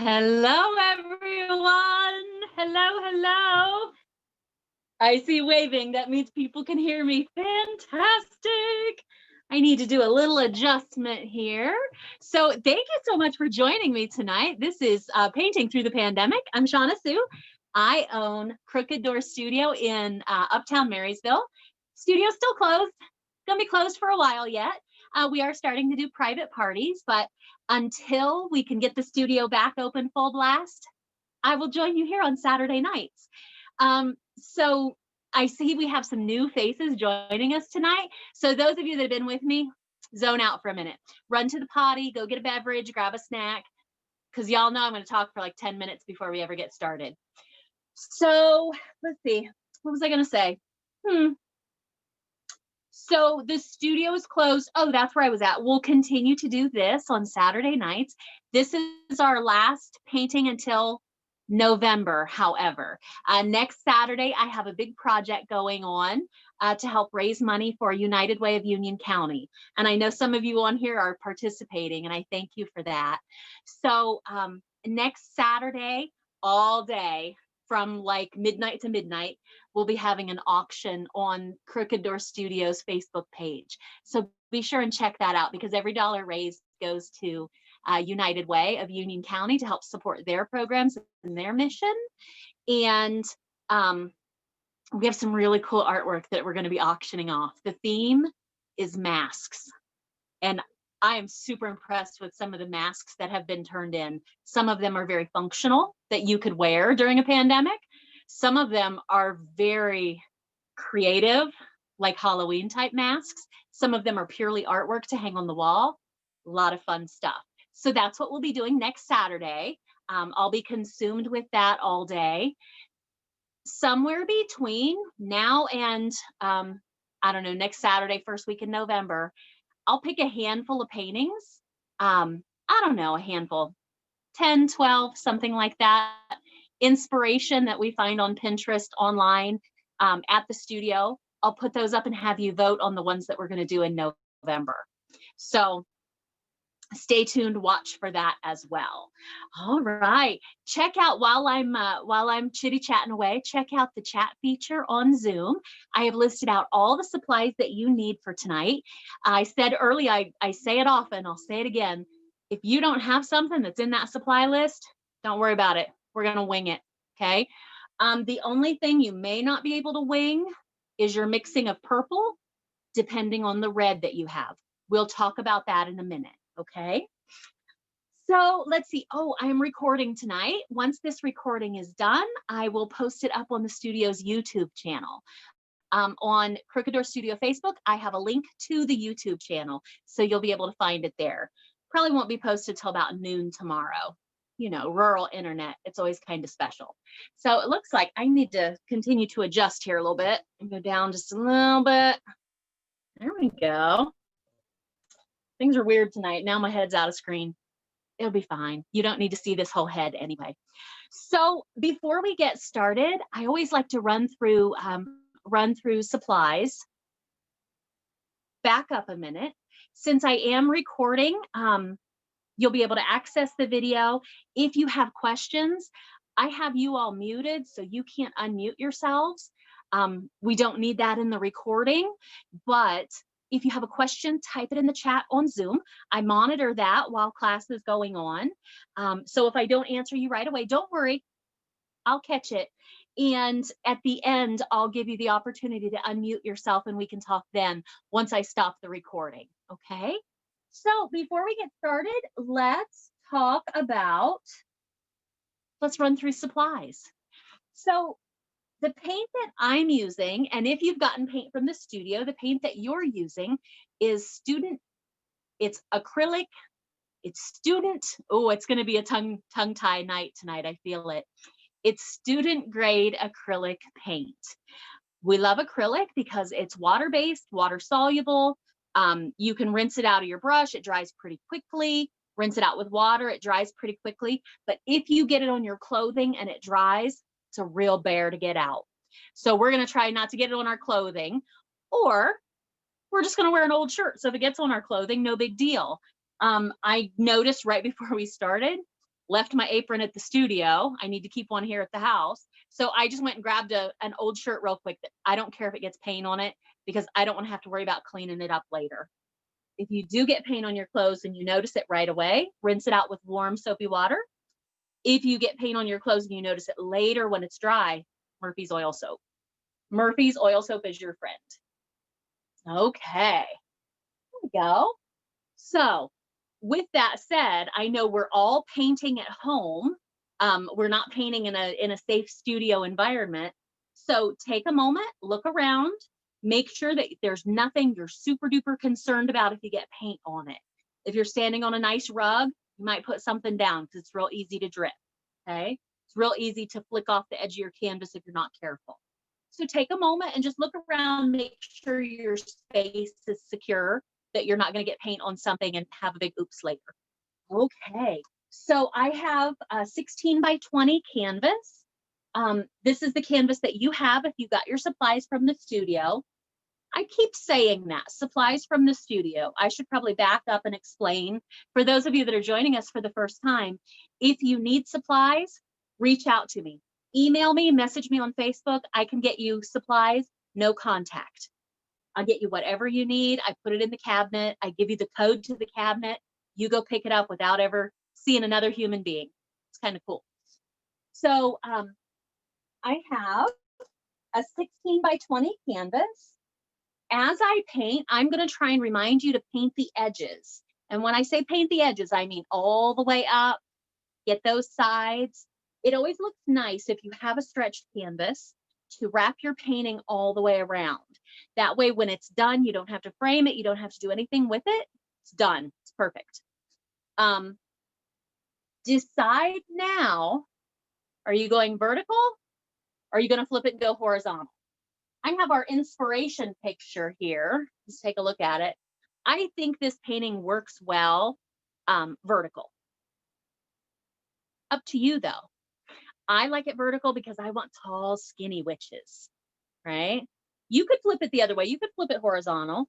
Hello, everyone. Hello. I see waving. That means people can hear me. Fantastic. I need to do a little adjustment here. So thank you so much for joining me tonight. This is Painting Through the Pandemic. I'm Shauna Sue. I own Crooked Door Studio in Uptown Marysville. Studio's still closed. Gonna be closed for a while yet. We are starting to do private parties, but until we can get the studio back open full blast, I will join you here on Saturday nights. So I see we have some new faces joining us tonight. So those of you that have been with me, zone out for a minute. Run to the potty, go get a beverage, grab a snack, because y'all know I'm going to talk for like 10 minutes before we ever get started. So let's see. What was I going to say? So the studio is closed. Oh, that's where I was at. We'll continue to do this on Saturday nights. This is our last painting until November, however. Next Saturday, I have a big project going on to help raise money for United Way of Union County. And I know some of you on here are participating, and I thank you for that. So next Saturday, all day, from like midnight to midnight, we'll be having an auction on Crooked Door Studios Facebook page. So be sure and check that out, because every dollar raised goes to United Way of Union County to help support their programs and their mission. And we have some really cool artwork that we're going to be auctioning off. The theme is masks. And I am super impressed with some of the masks that have been turned in. Some of them are very functional that you could wear during a pandemic. Some of them are very creative, like Halloween type masks. Some of them are purely artwork to hang on the wall. A lot of fun stuff. So that's what we'll be doing next Saturday. I'll be consumed with that all day. Somewhere between now and, I don't know, next Saturday, first week in November, I'll pick a handful of paintings. I don't know, a handful, 10, 12, something like that. Inspiration that we find on Pinterest, online, at the studio. I'll put those up and have you vote on the ones that we're going to do in November. So stay tuned, watch for that as well. All right, check out, while I'm chitty chatting away, check out the chat feature on Zoom. I have listed out all the supplies that you need for tonight. I said earlier, I say it often, I'll say it again. If you don't have something that's in that supply list, don't worry about it. We're gonna wing it, okay? The only thing you may not be able to wing is your mixing of purple, depending on the red that you have. We'll talk about that in a minute. Okay, so let's see. Oh, I am recording tonight. Once this recording is done, I will post it up on the studio's YouTube channel. On Crooked Door Studio Facebook, I have a link to the YouTube channel, so you'll be able to find it there. Probably won't be posted till about noon tomorrow. You know, rural internet, it's always kind of special. So it looks like I need to continue to adjust here a little bit and go down just a little bit. There we go. Things are weird tonight. Now my head's out of screen. It'll be fine. You don't need to see this whole head anyway. So before we get started, I always like to run through supplies. Back up a minute. Since I am recording, you'll be able to access the video. If you have questions, I have you all muted, so you can't unmute yourselves. We don't need that in the recording, but if you have a question, type it in the chat on Zoom. I monitor that while class is going on. So if I don't answer you right away, don't worry, I'll catch it. And at the end, I'll give you the opportunity to unmute yourself and we can talk then once I stop the recording, okay? So before we get started, let's run through supplies. So the paint that I'm using, and if you've gotten paint from the studio, the paint that you're using is it's acrylic, it's student, oh, it's gonna be a tongue tie night tonight, I feel it. It's student grade acrylic paint. We love acrylic because it's water-based, water soluble. You can rinse it out of your brush, it dries pretty quickly. Rinse it out with water, it dries pretty quickly. But if you get it on your clothing and it dries, it's a real bear to get out. So we're going to try not to get it on our clothing, or we're just going to wear an old shirt. So if it gets on our clothing, no big deal. I noticed right before we started, left my apron at the studio. I need to keep one here at the house. So I just went and grabbed an old shirt real quick. That I don't care if it gets paint on it, because I don't want to have to worry about cleaning it up later. If you do get paint on your clothes and you notice it right away, rinse it out with warm soapy water. If you get paint on your clothes and you notice it later when it's dry, Murphy's oil soap. Murphy's oil soap is your friend. Okay, there we go. So with that said, I know we're all painting at home. We're not painting in a safe studio environment. So take a moment, look around, make sure that there's nothing you're super duper concerned about if you get paint on it. If you're standing on a nice rug, you might put something down because it's real easy to drip, okay? It's real easy to flick off the edge of your canvas if you're not careful. So take a moment and just look around, make sure your space is secure, that you're not going to get paint on something and have a big oops later. Okay, so I have a 16 by 20 canvas. This is the canvas that you have if you got your supplies from the studio. I keep saying that, supplies from the studio. I should probably back up and explain. For those of you that are joining us for the first time, if you need supplies, reach out to me. Email me, message me on Facebook. I can get you supplies, no contact. I'll get you whatever you need. I put it in the cabinet. I give you the code to the cabinet. You go pick it up without ever seeing another human being. It's kind of cool. So I have a 16 by 20 canvas. As I paint, I'm going to try and remind you to paint the edges. And when I say paint the edges, I mean all the way up, get those sides. It always looks nice if you have a stretched canvas to wrap your painting all the way around. That way, when it's done, you don't have to frame it. You don't have to do anything with it. It's done. It's perfect. Decide now, are you going vertical? Or are you going to flip it and go horizontal? I have our inspiration picture here. Let's take a look at it. I think this painting works well vertical. Up to you, though. I like it vertical because I want tall, skinny witches, right? You could flip it the other way. You could flip it horizontal.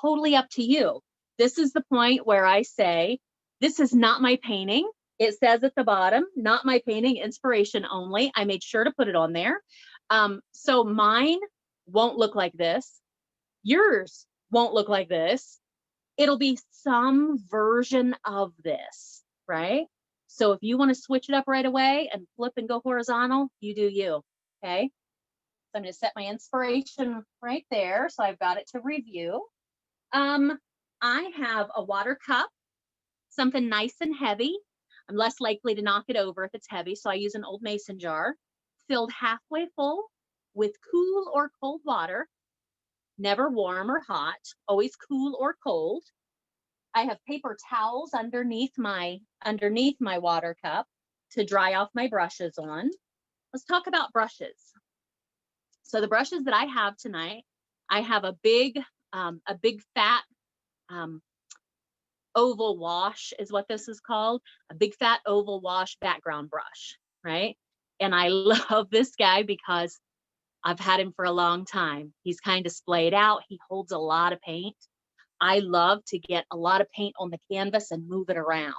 Totally up to you. This is the point where I say, this is not my painting. It says at the bottom, not my painting, inspiration only. I made sure to put it on there. So mine won't look like this. Yours won't look like this. It'll be some version of this, right? So if you want to switch it up right away and flip and go horizontal, you do you, okay? So I'm going to set my inspiration right there. So I've got it to review. I have a water cup, something nice and heavy. I'm less likely to knock it over if it's heavy. So I use an old mason jar filled halfway full with cool or cold water, never warm or hot, always cool or cold. I have paper towels underneath my water cup to dry off my brushes on. Let's talk about brushes. So the brushes that I have tonight, I have a big fat oval wash is what this is called, a big fat oval wash background brush, right? And I love this guy because I've had him for a long time. He's kind of splayed out. He holds a lot of paint. I love to get a lot of paint on the canvas and move it around,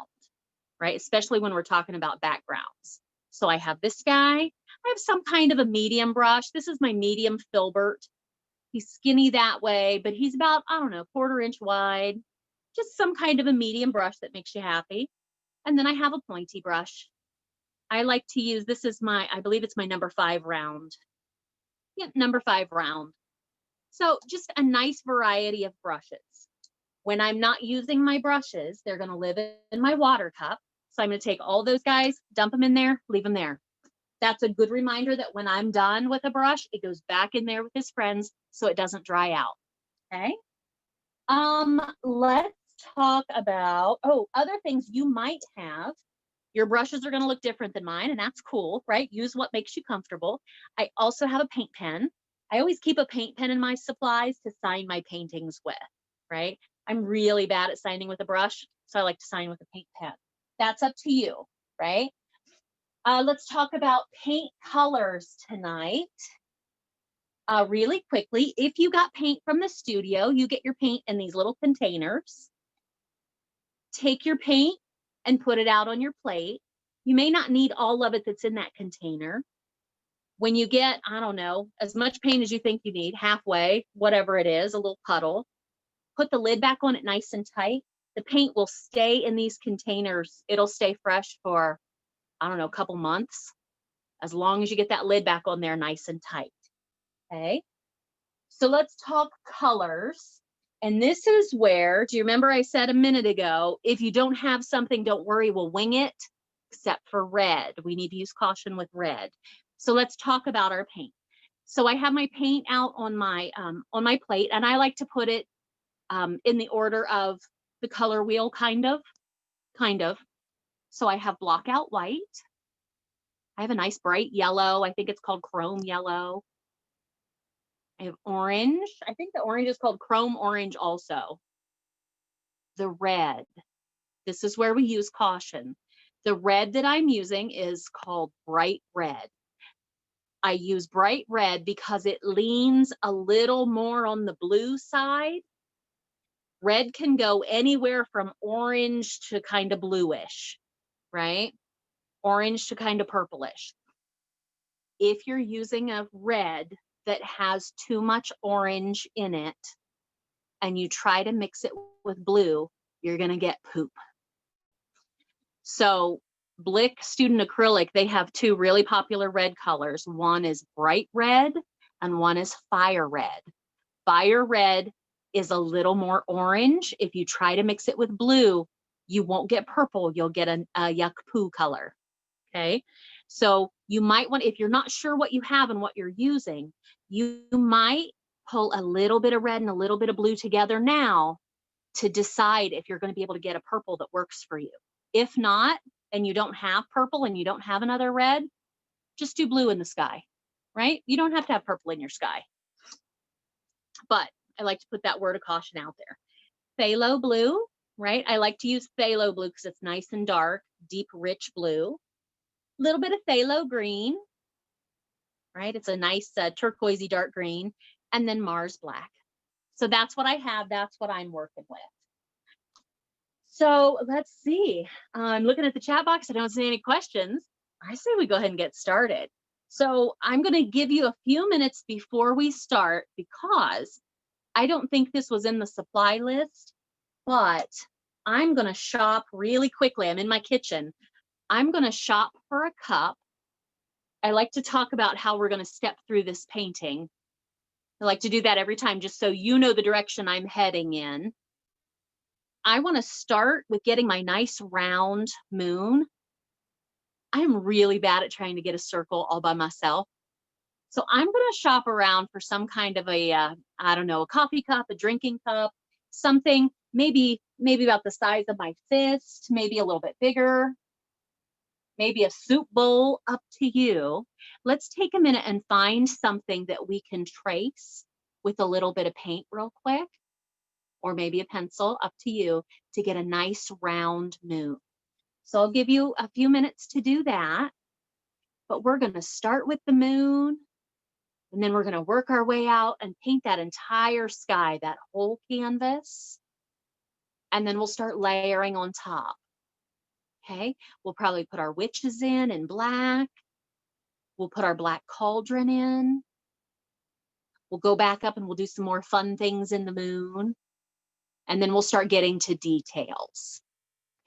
right? Especially when we're talking about backgrounds. So I have this guy. I have some kind of a medium brush. This is my medium filbert. He's skinny that way, but he's about, I don't know, 1/4 inch wide. Just some kind of a medium brush that makes you happy. And then I have a pointy brush. I like to use, this is my, I believe it's my number 5 round. Yeah, number 5 round. So just a nice variety of brushes. When I'm not using my brushes, they're going to live in my water cup. So I'm going to take all those guys, dump them in there, leave them there. That's a good reminder that when I'm done with a brush, it goes back in there with his friends so it doesn't dry out. Okay. Let's talk about, other things you might have. Your brushes are going to look different than mine, and that's cool, right? Use what makes you comfortable. I also have a paint pen. I always keep a paint pen in my supplies to sign my paintings with, right? I'm really bad at signing with a brush, so I like to sign with a paint pen. That's up to you, right? Let's talk about paint colors tonight. Really quickly, if you got paint from the studio, you get your paint in these little containers. Take your paint and put it out on your plate. You may not need all of it that's in that container. When you get, I don't know, as much paint as you think you need, halfway, whatever it is, a little puddle, put the lid back on it nice and tight. The paint will stay in these containers. It'll stay fresh for, I don't know, a couple months, as long as you get that lid back on there nice and tight. Okay, so let's talk colors. And this is where, do you remember I said a minute ago, if you don't have something, don't worry, we'll wing it, except for red. We need to use caution with red. So let's talk about our paint. So I have my paint out on my plate, and I like to put it in the order of the color wheel, kind of. So I have blockout white. I have a nice bright yellow. I think it's called chrome yellow. I have orange. I think the orange is called chrome orange also. The red. This is where we use caution. The red that I'm using is called bright red. I use bright red because it leans a little more on the blue side. Red can go anywhere from orange to kind of bluish, right? Orange to kind of purplish. If you're using a red that has too much orange in it and you try to mix it with blue, you're going to get poop. So Blick Student Acrylic, they have two really popular red colors. One is bright red and one is fire red. Fire red is a little more orange. If you try to mix it with blue, you won't get purple. You'll get a yuck poo color. Okay, so you might want, if you're not sure what you have and what you're using, you might pull a little bit of red and a little bit of blue together now to decide if you're going to be able to get a purple that works for you. If not, and you don't have purple and you don't have another red, just do blue in the sky, right? You don't have to have purple in your sky. But I like to put that word of caution out there. Phthalo blue, right? I like to use phthalo blue because it's nice and dark, deep, rich blue. A little bit of phthalo green, right? It's a nice turquoisey dark green, and then Mars black. So that's what I have. That's what I'm working with. So let's see. I'm looking at the chat box. I don't see any questions. I say we go ahead and get started. So I'm going to give you a few minutes before we start because I don't think this was in the supply list, but I'm going to shop really quickly. I'm in my kitchen. I'm going to shop for a cup. I like to talk about how we're going to step through this painting. I like to do that every time just so you know the direction I'm heading in. I want to start with getting my nice round moon. I'm really bad at trying to get a circle all by myself. So I'm going to shop around for some kind of a, I don't know, a coffee cup, a drinking cup, something maybe about the size of my fist, maybe a little bit bigger, maybe a soup bowl, up to you. Let's take a minute and find something that we can trace with a little bit of paint real quick, or maybe a pencil, up to you, to get a nice round moon. So I'll give you a few minutes to do that, but we're going to start with the moon, and then we're going to work our way out and paint that entire sky, that whole canvas, and then we'll start layering on top. Okay, we'll probably put our witches in black. We'll put our black cauldron in. We'll go back up and we'll do some more fun things in the moon. And then we'll start getting to details.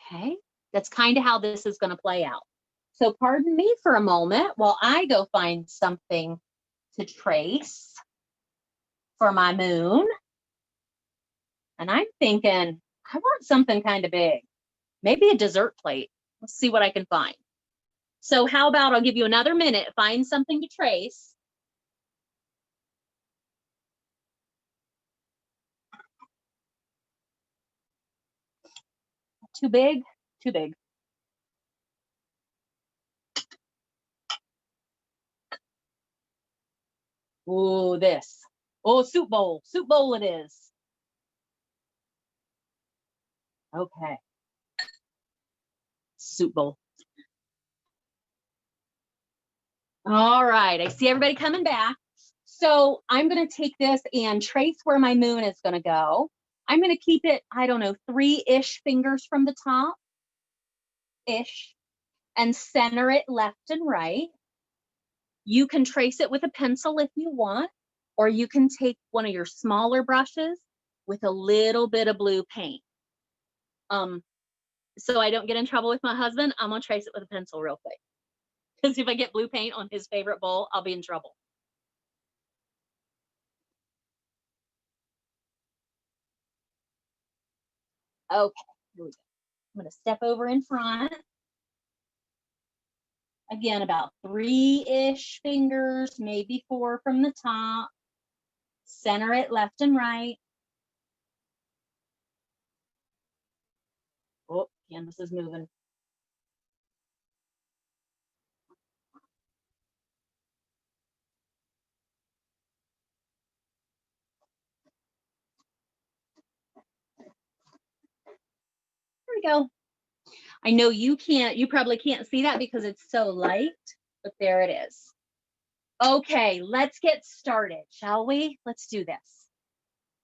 Okay, that's kind of how this is going to play out. So pardon me for a moment while I go find something to trace for my moon. And I'm thinking, I want something kind of big, maybe a dessert plate. Let's see what I can find. So how about I'll give you another minute, find something to trace. Too big? Too big. Oh, this. Oh, soup bowl. Soup bowl it is. Okay. Soup bowl. All right. I see everybody coming back. So I'm going to take this and trace where my moon is going to go. I'm going to keep it, I don't know, 3-ish fingers from the top. Ish. and center it left and right. You can trace it with a pencil if you want, or you can take one of your smaller brushes with a little bit of blue paint. So I don't get in trouble with my husband, I'm gonna trace it with a pencil real quick. Because if I get blue paint on his favorite bowl, I'll be in trouble. Okay, here we go. I'm gonna step over in front. Again, about 3-ish fingers, maybe 4 from the top. Center it left and right. Oh, canvas is moving. There we go. I know you probably can't see that because it's so light, but there it is. Okay, let's get started, shall we? Let's do this.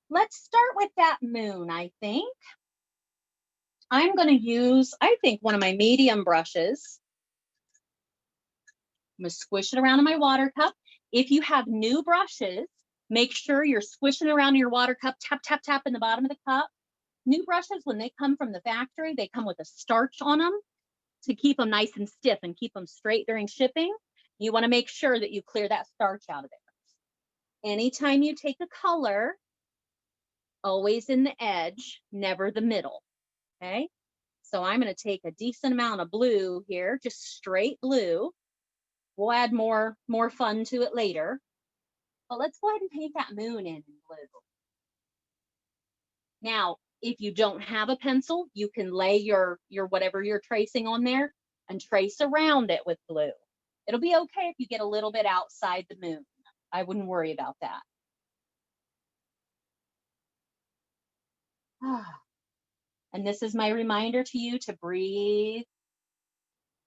Let's start with that moon, I think. I'm going to use, I think, one of my medium brushes. I'm going to squish it around in my water cup. If you have new brushes, make sure you're squishing around in your water cup, tap, tap, tap in the bottom of the cup. New brushes, when they come from the factory, they come with a starch on them to keep them nice and stiff and keep them straight during shipping. You want to make sure that you clear that starch out of there. Anytime you take a color, always in the edge, never the middle, okay? So I'm going to take a decent amount of blue here, just straight blue. We'll add more fun to it later. But let's go ahead and paint that moon in blue. Now, if you don't have a pencil, you can lay your whatever you're tracing on there and trace around it with blue. It'll be okay if you get a little bit outside the moon. I wouldn't worry about that. And this is my reminder to you to breathe,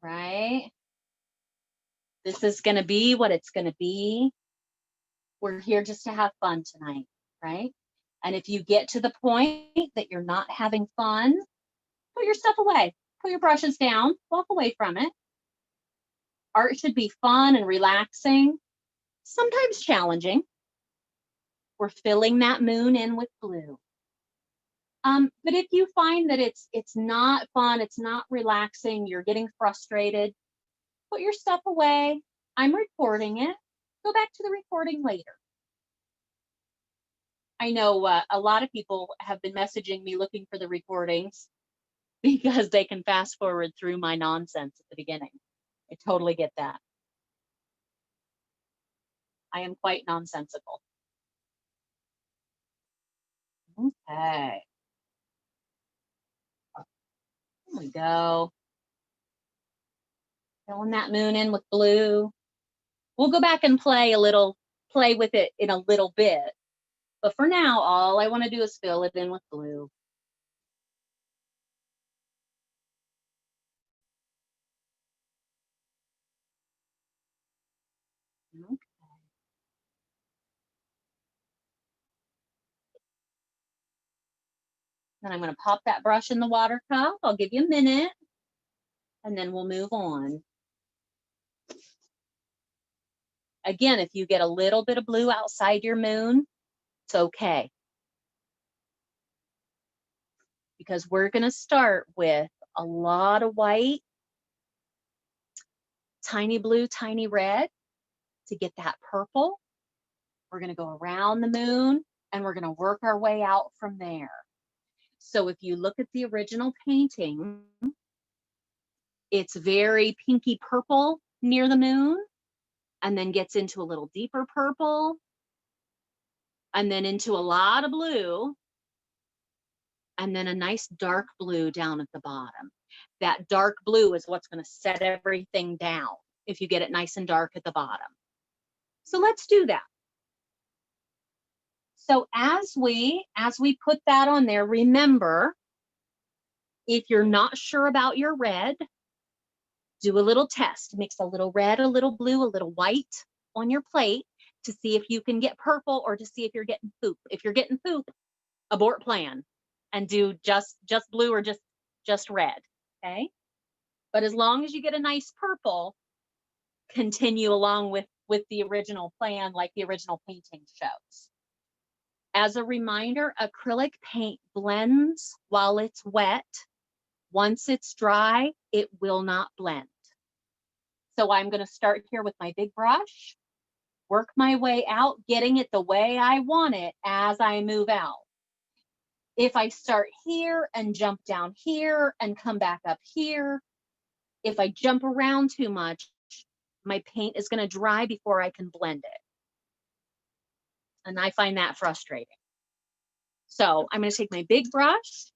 right? This is going to be what it's going to be. We're here just to have fun tonight, right? And if you get to the point that you're not having fun, put your stuff away. Put your brushes down, walk away from it. Art should be fun and relaxing, sometimes challenging. We're filling that moon in with blue. But if you find that it's not fun, it's not relaxing, you're getting frustrated, put your stuff away. I'm recording it. Go back to the recording later. I know a lot of people have been messaging me looking for the recordings because they can fast forward through my nonsense at the beginning. I totally get that. I am quite nonsensical. Okay. There we go. Filling that moon in with blue. We'll go back and play with it in a little bit. But for now, all I want to do is fill it in with blue. Okay. Then I'm going to pop that brush in the water cup. I'll give you a minute, and then we'll move on. Again, if you get a little bit of blue outside your moon, it's okay. Because we're going to start with a lot of white, tiny blue, tiny red to get that purple. We're going to go around the moon and we're going to work our way out from there. So if you look at the original painting, it's very pinky purple near the moon and then gets into a little deeper purple and then into a lot of blue and then a nice dark blue down at the bottom. That dark blue is what's going to set everything down if you get it nice and dark at the bottom. So let's do that. So as we put that on there, remember, if you're not sure about your red, do a little test. Mix a little red, a little blue, a little white on your plate to see if you can get purple or to see if you're getting poop. If you're getting poop, abort plan and do just blue or just red, okay? But as long as you get a nice purple, continue along with the original plan, like the original painting shows. As a reminder, acrylic paint blends while it's wet. Once it's dry, it will not blend. So I'm going to start here with my big brush, work my way out, getting it the way I want it as I move out. If I start here and jump down here and come back up here, if I jump around too much, my paint is going to dry before I can blend it. And I find that frustrating. So I'm going to take my big brush,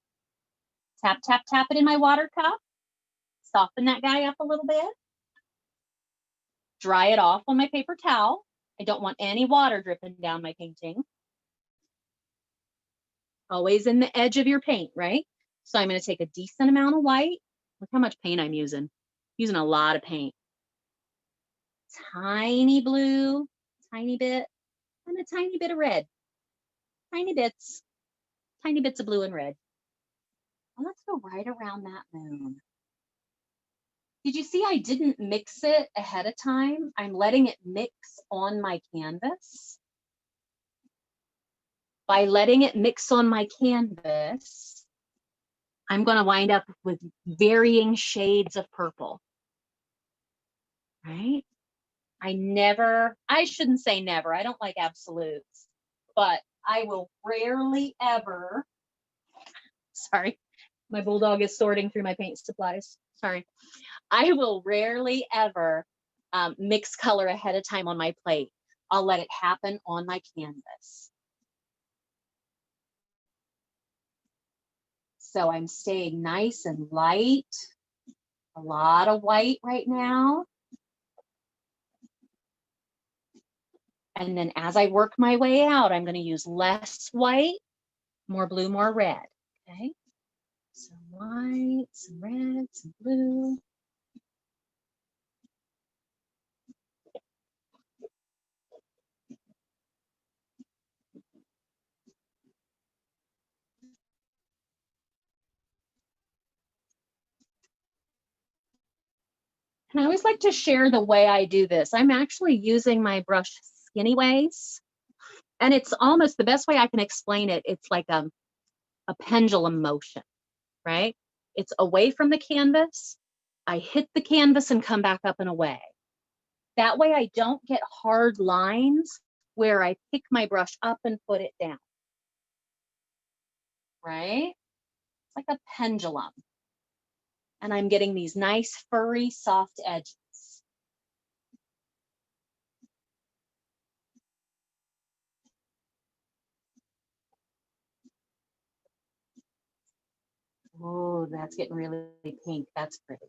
tap, tap, tap it in my water cup, soften that guy up a little bit, dry it off on my paper towel. I don't want any water dripping down my painting. Always in the edge of your paint, right? So I'm going to take a decent amount of white. Look how much paint I'm using. Using a lot of paint. Tiny blue, tiny bit, and a tiny bit of red. Tiny bits of blue and red. And let's go right around that moon. Did you see I didn't mix it ahead of time? I'm letting it mix on my canvas. By letting it mix on my canvas, I'm going to wind up with varying shades of purple, right? I shouldn't say never, I don't like absolutes, but I will rarely ever, sorry, my bulldog is sorting through my paint supplies, sorry. I will rarely ever mix color ahead of time on my plate. I'll let it happen on my canvas. So I'm staying nice and light. A lot of white right now. And then as I work my way out, I'm going to use less white, more blue, more red. Okay. Some white, some red, some blue. And I always like to share the way I do this. I'm actually using my brush skinny ways. And it's almost the best way I can explain it. It's like a pendulum motion, right? It's away from the canvas. I hit the canvas and come back up and away. That way I don't get hard lines where I pick my brush up and put it down, right? It's like a pendulum. And I'm getting these nice, furry, soft edges. Oh, that's getting really pink. That's pretty.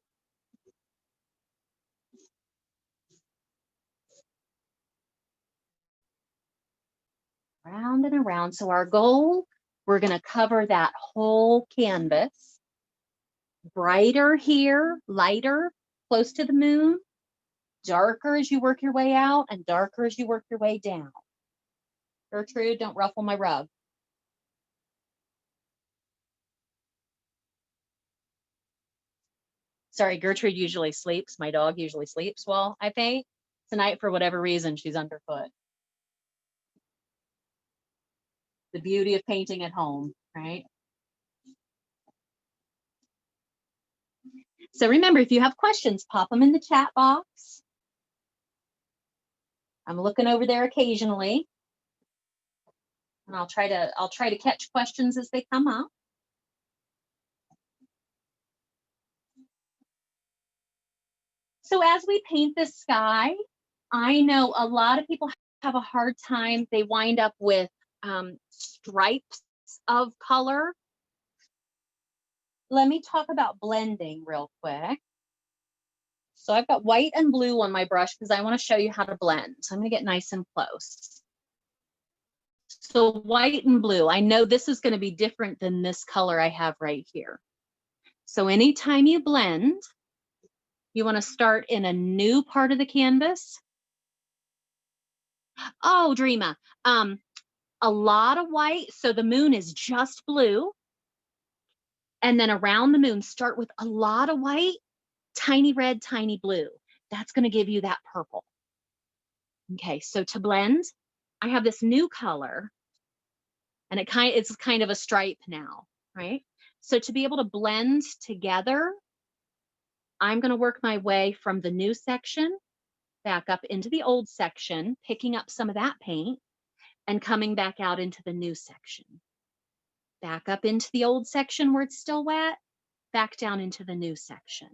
Round and around. So our goal, we're going to cover that whole canvas. Brighter here, lighter, close to the moon. Darker as you work your way out and darker as you work your way down. Gertrude, don't ruffle my rug. Sorry, Gertrude usually sleeps. My dog usually sleeps while I paint. Tonight, for whatever reason, she's underfoot. The beauty of painting at home, right? So remember, if you have questions, pop them in the chat box. I'm looking over there occasionally. And I'll try to catch questions as they come up. So as we paint the sky, I know a lot of people have a hard time. They wind up with stripes of color. Let me talk about blending real quick. So I've got white and blue on my brush because I want to show you how to blend. So I'm going to get nice and close. So white and blue, I know this is going to be different than this color I have right here. So anytime you blend, you want to start in a new part of the canvas. Oh, Dreama, a lot of white. So the moon is just blue. And then around the moon, start with a lot of white tiny red, tiny blue. That's going to give you that purple. Okay, so to blend, I have this new color, and it's kind of a stripe now, right? So to be able to blend together, I'm going to work my way from the new section back up into the old section, picking up some of that paint and coming back out into the new section. Back up into the old section where it's still wet, back down into the new section.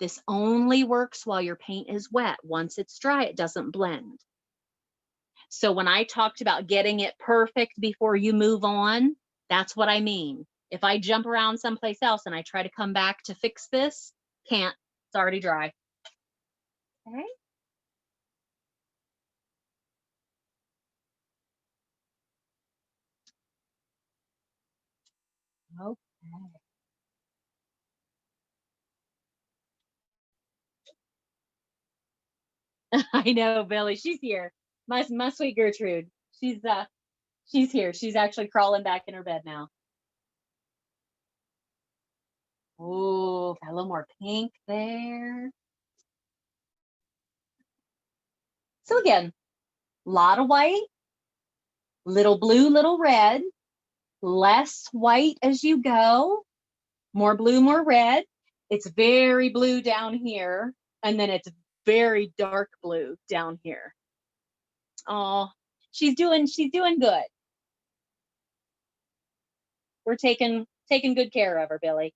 This only works while your paint is wet. Once it's dry, it doesn't blend. So when I talked about getting it perfect before you move on, that's what I mean. If I jump around someplace else and I try to come back to fix this, can't. It's already dry. Okay. Okay. I know, Billy. She's here. My sweet Gertrude. She's here. She's actually crawling back in her bed now. Oh, got a little more pink there. So again, a lot of white, little blue, little red, less white as you go, more blue, more red. It's very blue down here, and then it's very dark blue down here. Oh, she's doing good. We're taking good care of her, Billy.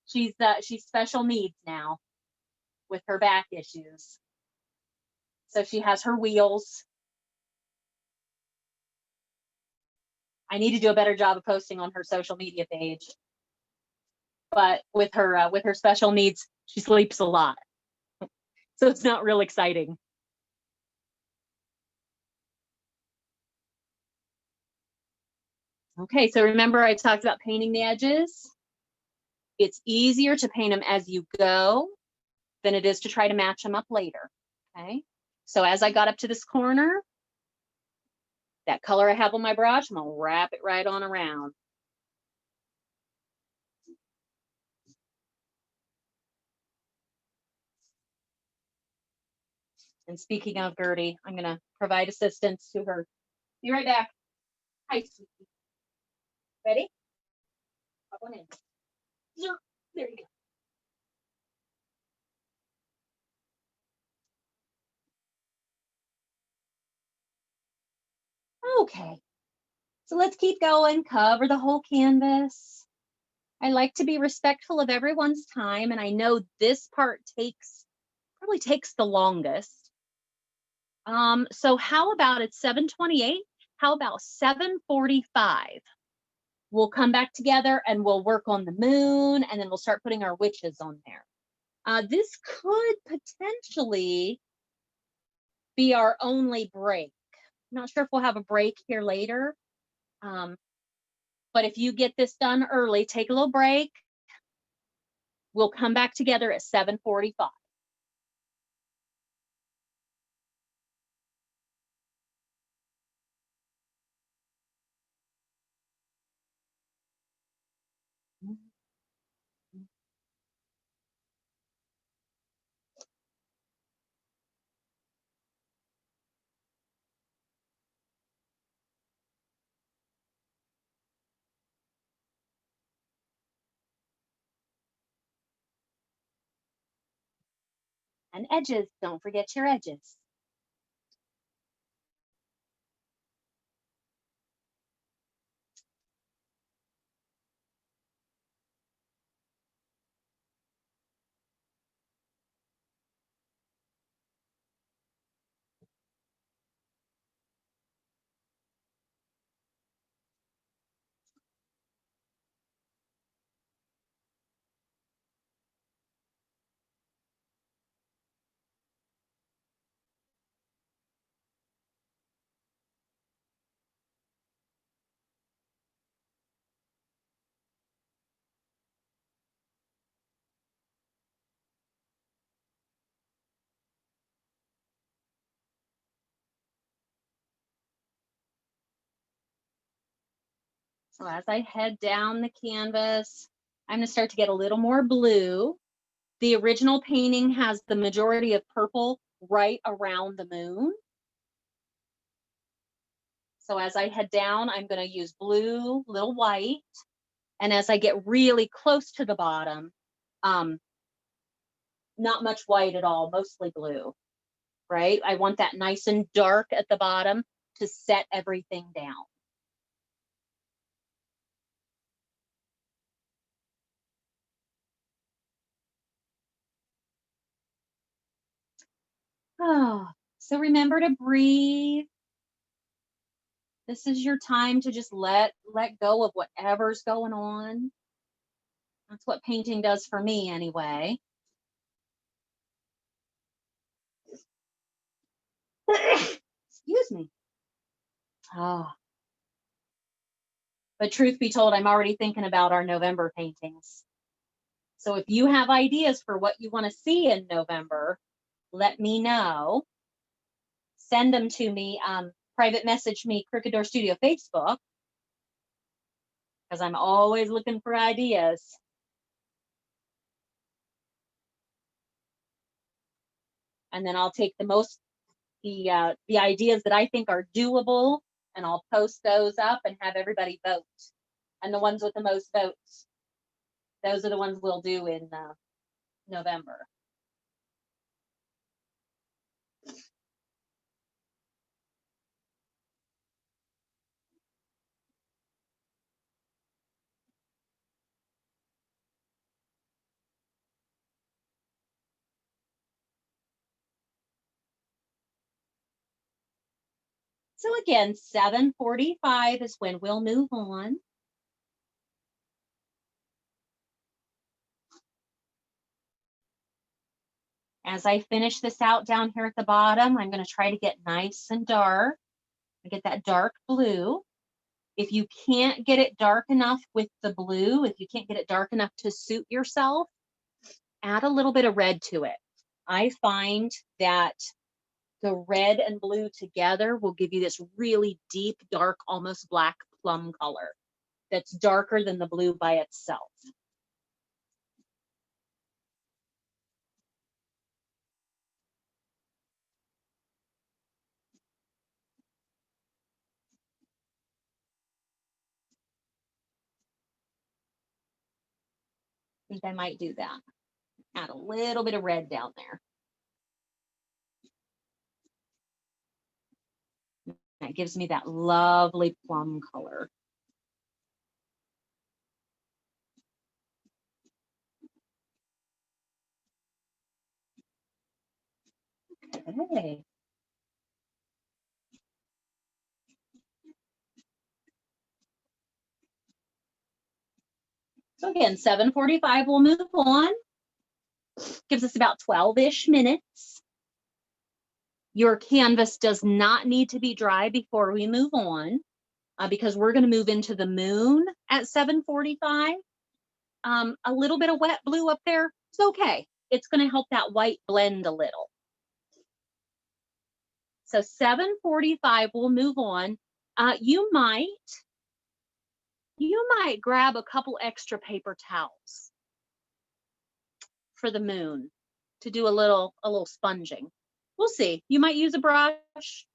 She's special needs now with her back issues. So she has her wheels. I need to do a better job of posting on her social media page. But with her special needs, she sleeps a lot. So it's not real exciting. Okay, so remember I talked about painting the edges. It's easier to paint them as you go than it is to try to match them up later. Okay, so as I got up to this corner, that color I have on my brush, I'm gonna wrap it right on around. And speaking of Gertie, I'm gonna provide assistance to her. Be right back. Hi, sweetie. Ready? Pop one in. There you go. Okay, so let's keep going. Cover the whole canvas. I like to be respectful of everyone's time, and I know this part probably takes the longest. So how about it's 7:28? How about 7:45? We'll come back together and we'll work on the moon, and then we'll start putting our witches on there. This could potentially be our only break. I'm not sure if we'll have a break here later. But if you get this done early, take a little break. We'll come back together at 7:45. And edges, don't forget your edges. So as I head down the canvas, I'm going to start to get a little more blue. The original painting has the majority of purple right around the moon. So as I head down, I'm going to use blue, little white. And as I get really close to the bottom, not much white at all, mostly blue, right? I want that nice and dark at the bottom to set everything down. Oh, so remember to breathe. This is your time to just let go of whatever's going on. That's what painting does for me anyway. Excuse me. Oh. But truth be told, I'm already thinking about our November paintings. So if you have ideas for what you want to see in November, let me know. Send them to me. Private message me, Crooked Door Studio Facebook, because I'm always looking for ideas. And then I'll take the ideas that I think are doable, and I'll post those up and have everybody vote. And the ones with the most votes, those are the ones we'll do in November. So again, 7:45 is when we'll move on. As I finish this out down here at the bottom, I'm going to try to get nice and dark. Get that dark blue. If you can't get it dark enough with the blue, if you can't get it dark enough to suit yourself, add a little bit of red to it. I find that the red and blue together will give you this really deep, dark, almost black plum color that's darker than the blue by itself. I think I might do that. Add a little bit of red down there. That gives me that lovely plum color. Okay. So again, 7:45, we'll move on. Gives us about 12-ish minutes. Your canvas does not need to be dry before we move on, because we're going to move into the moon at 7:45. A little bit of wet blue up there is okay. It's going to help that white blend a little. So 7:45, we'll move on. You might grab a couple extra paper towels for the moon to do a little sponging. We'll see. You might use a brush,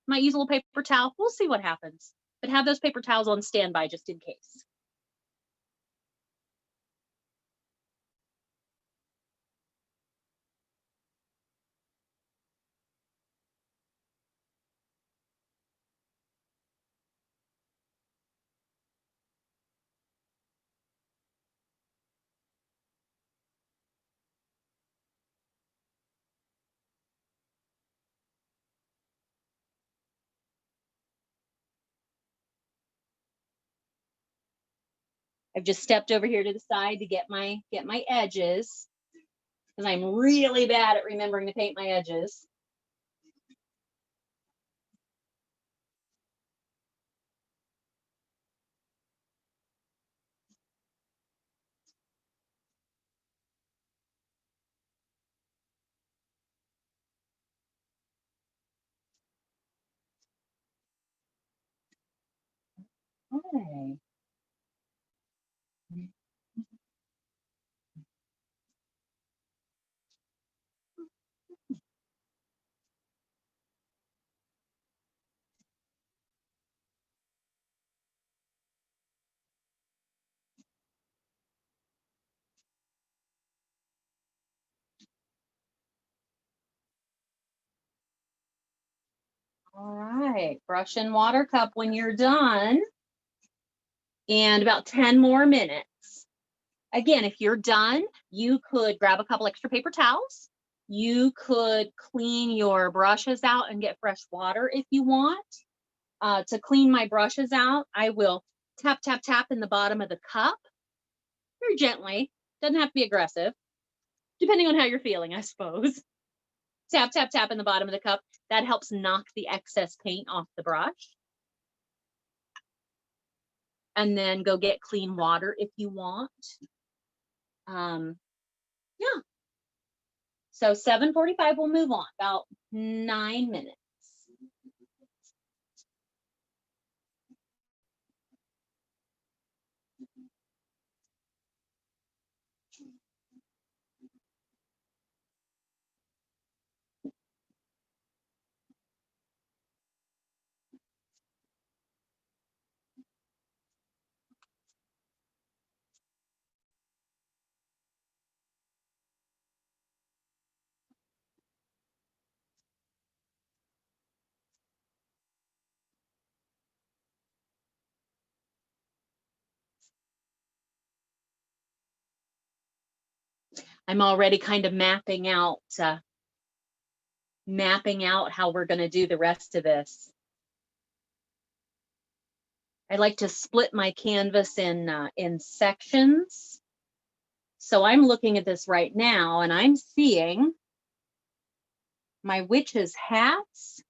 might use a little paper towel. We'll see what happens. But have those paper towels on standby just in case. I've just stepped over here to the side to get my edges, because I'm really bad at remembering to paint my edges. Okay. All right, brush and water cup when you're done. And about 10 more minutes. Again, if you're done, you could grab a couple extra paper towels. You could clean your brushes out and get fresh water if you want. To clean my brushes out, I will tap, tap, tap in the bottom of the cup very gently. Doesn't have to be aggressive, depending on how you're feeling, I suppose. Tap, tap, tap in the bottom of the cup. That helps knock the excess paint off the brush. And then go get clean water if you want. Yeah. So 7:45, we'll move on, about 9 minutes. I'm already kind of mapping out how we're going to do the rest of this. I like to split my canvas in sections. So I'm looking at this right now and I'm seeing my witches' hats.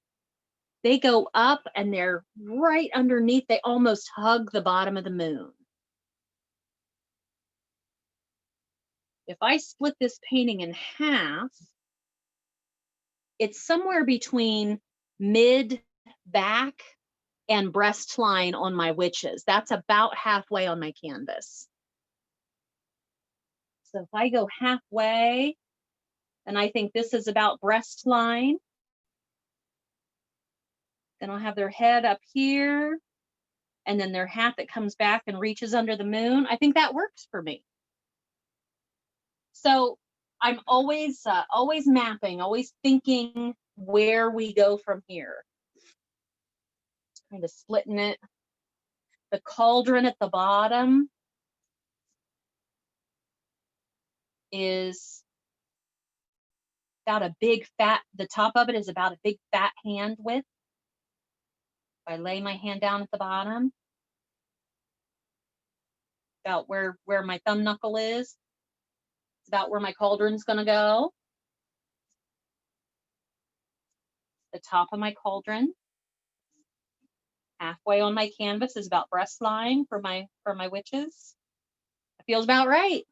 They go up and they're right underneath. They almost hug the bottom of the moon. If I split this painting in half, it's somewhere between mid back and breast line on my witches. That's about halfway on my canvas. So if I go halfway, and I think this is about breast line, then I'll have their head up here, and then their hat that comes back and reaches under the moon. I think that works for me. So I'm always mapping, always thinking where we go from here. Kind of splitting it. The cauldron at the bottom is about a big fat, the top of it is about a big fat hand width. If I lay my hand down at the bottom, about where my thumb knuckle is, it's about where my cauldron's gonna go. The top of my cauldron. Halfway on my canvas is about breast line for my witches. It feels about right.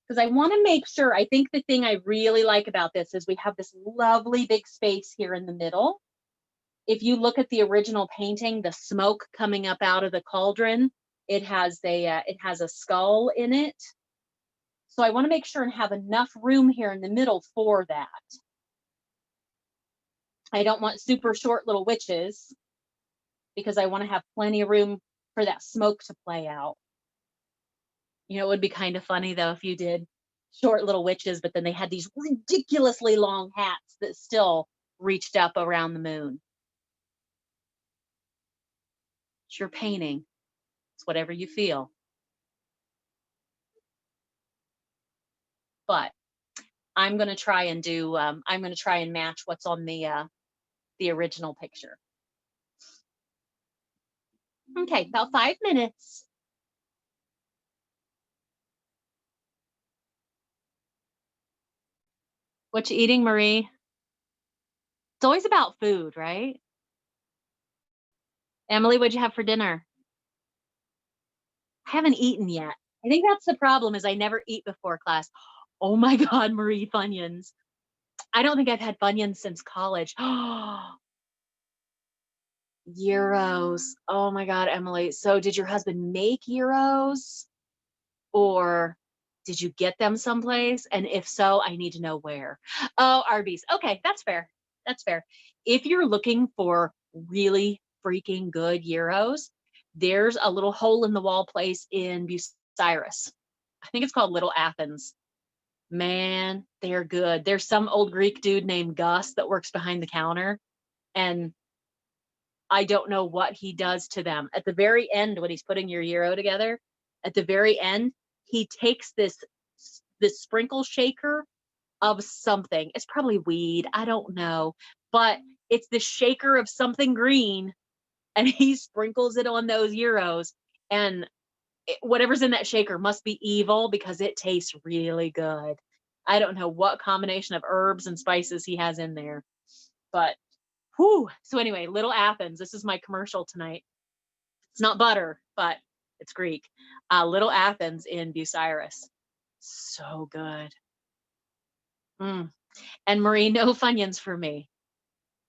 Because I want to make sure, I think the thing I really like about this is we have this lovely big space here in the middle. If you look at the original painting, the smoke coming up out of the cauldron, it has a skull in it. So I want to make sure and have enough room here in the middle for that. I don't want super short little witches because I want to have plenty of room for that smoke to play out. You know, it would be kind of funny though if you did short little witches, but then they had these ridiculously long hats that still reached up around the moon. It's your painting. It's whatever you feel. But I'm going to try and do, I'm going to try and match what's on the original picture. Okay, about 5 minutes. What you eating, Marie? It's always about food, right? Emily, what'd you have for dinner? I haven't eaten yet. I think that's the problem is I never eat before class. Oh my God, Marie, Funyuns. I don't think I've had Funyuns since college. Gyros. Oh my God, Emily. So did your husband make gyros? Or did you get them someplace? And if so, I need to know where. Oh, Arby's. Okay, that's fair. That's fair. If you're looking for really freaking good gyros, there's a little hole in the wall place in Bucyrus. I think it's called Little Athens. Man, they're good. There's some old Greek dude named Gus that works behind the counter, and I don't know what he does to them. At the very end, when he's putting your gyro together, at the very end, he takes this sprinkle shaker of something. It's probably weed. I don't know, but it's the shaker of something green, and he sprinkles it on those gyros, and whatever's in that shaker must be evil because it tastes really good. I don't know what combination of herbs and spices he has in there, but whew. So anyway, Little Athens. This is my commercial tonight. It's not butter, but it's Greek. Little Athens in Bucyrus. So good. And Marie, no Funyuns for me.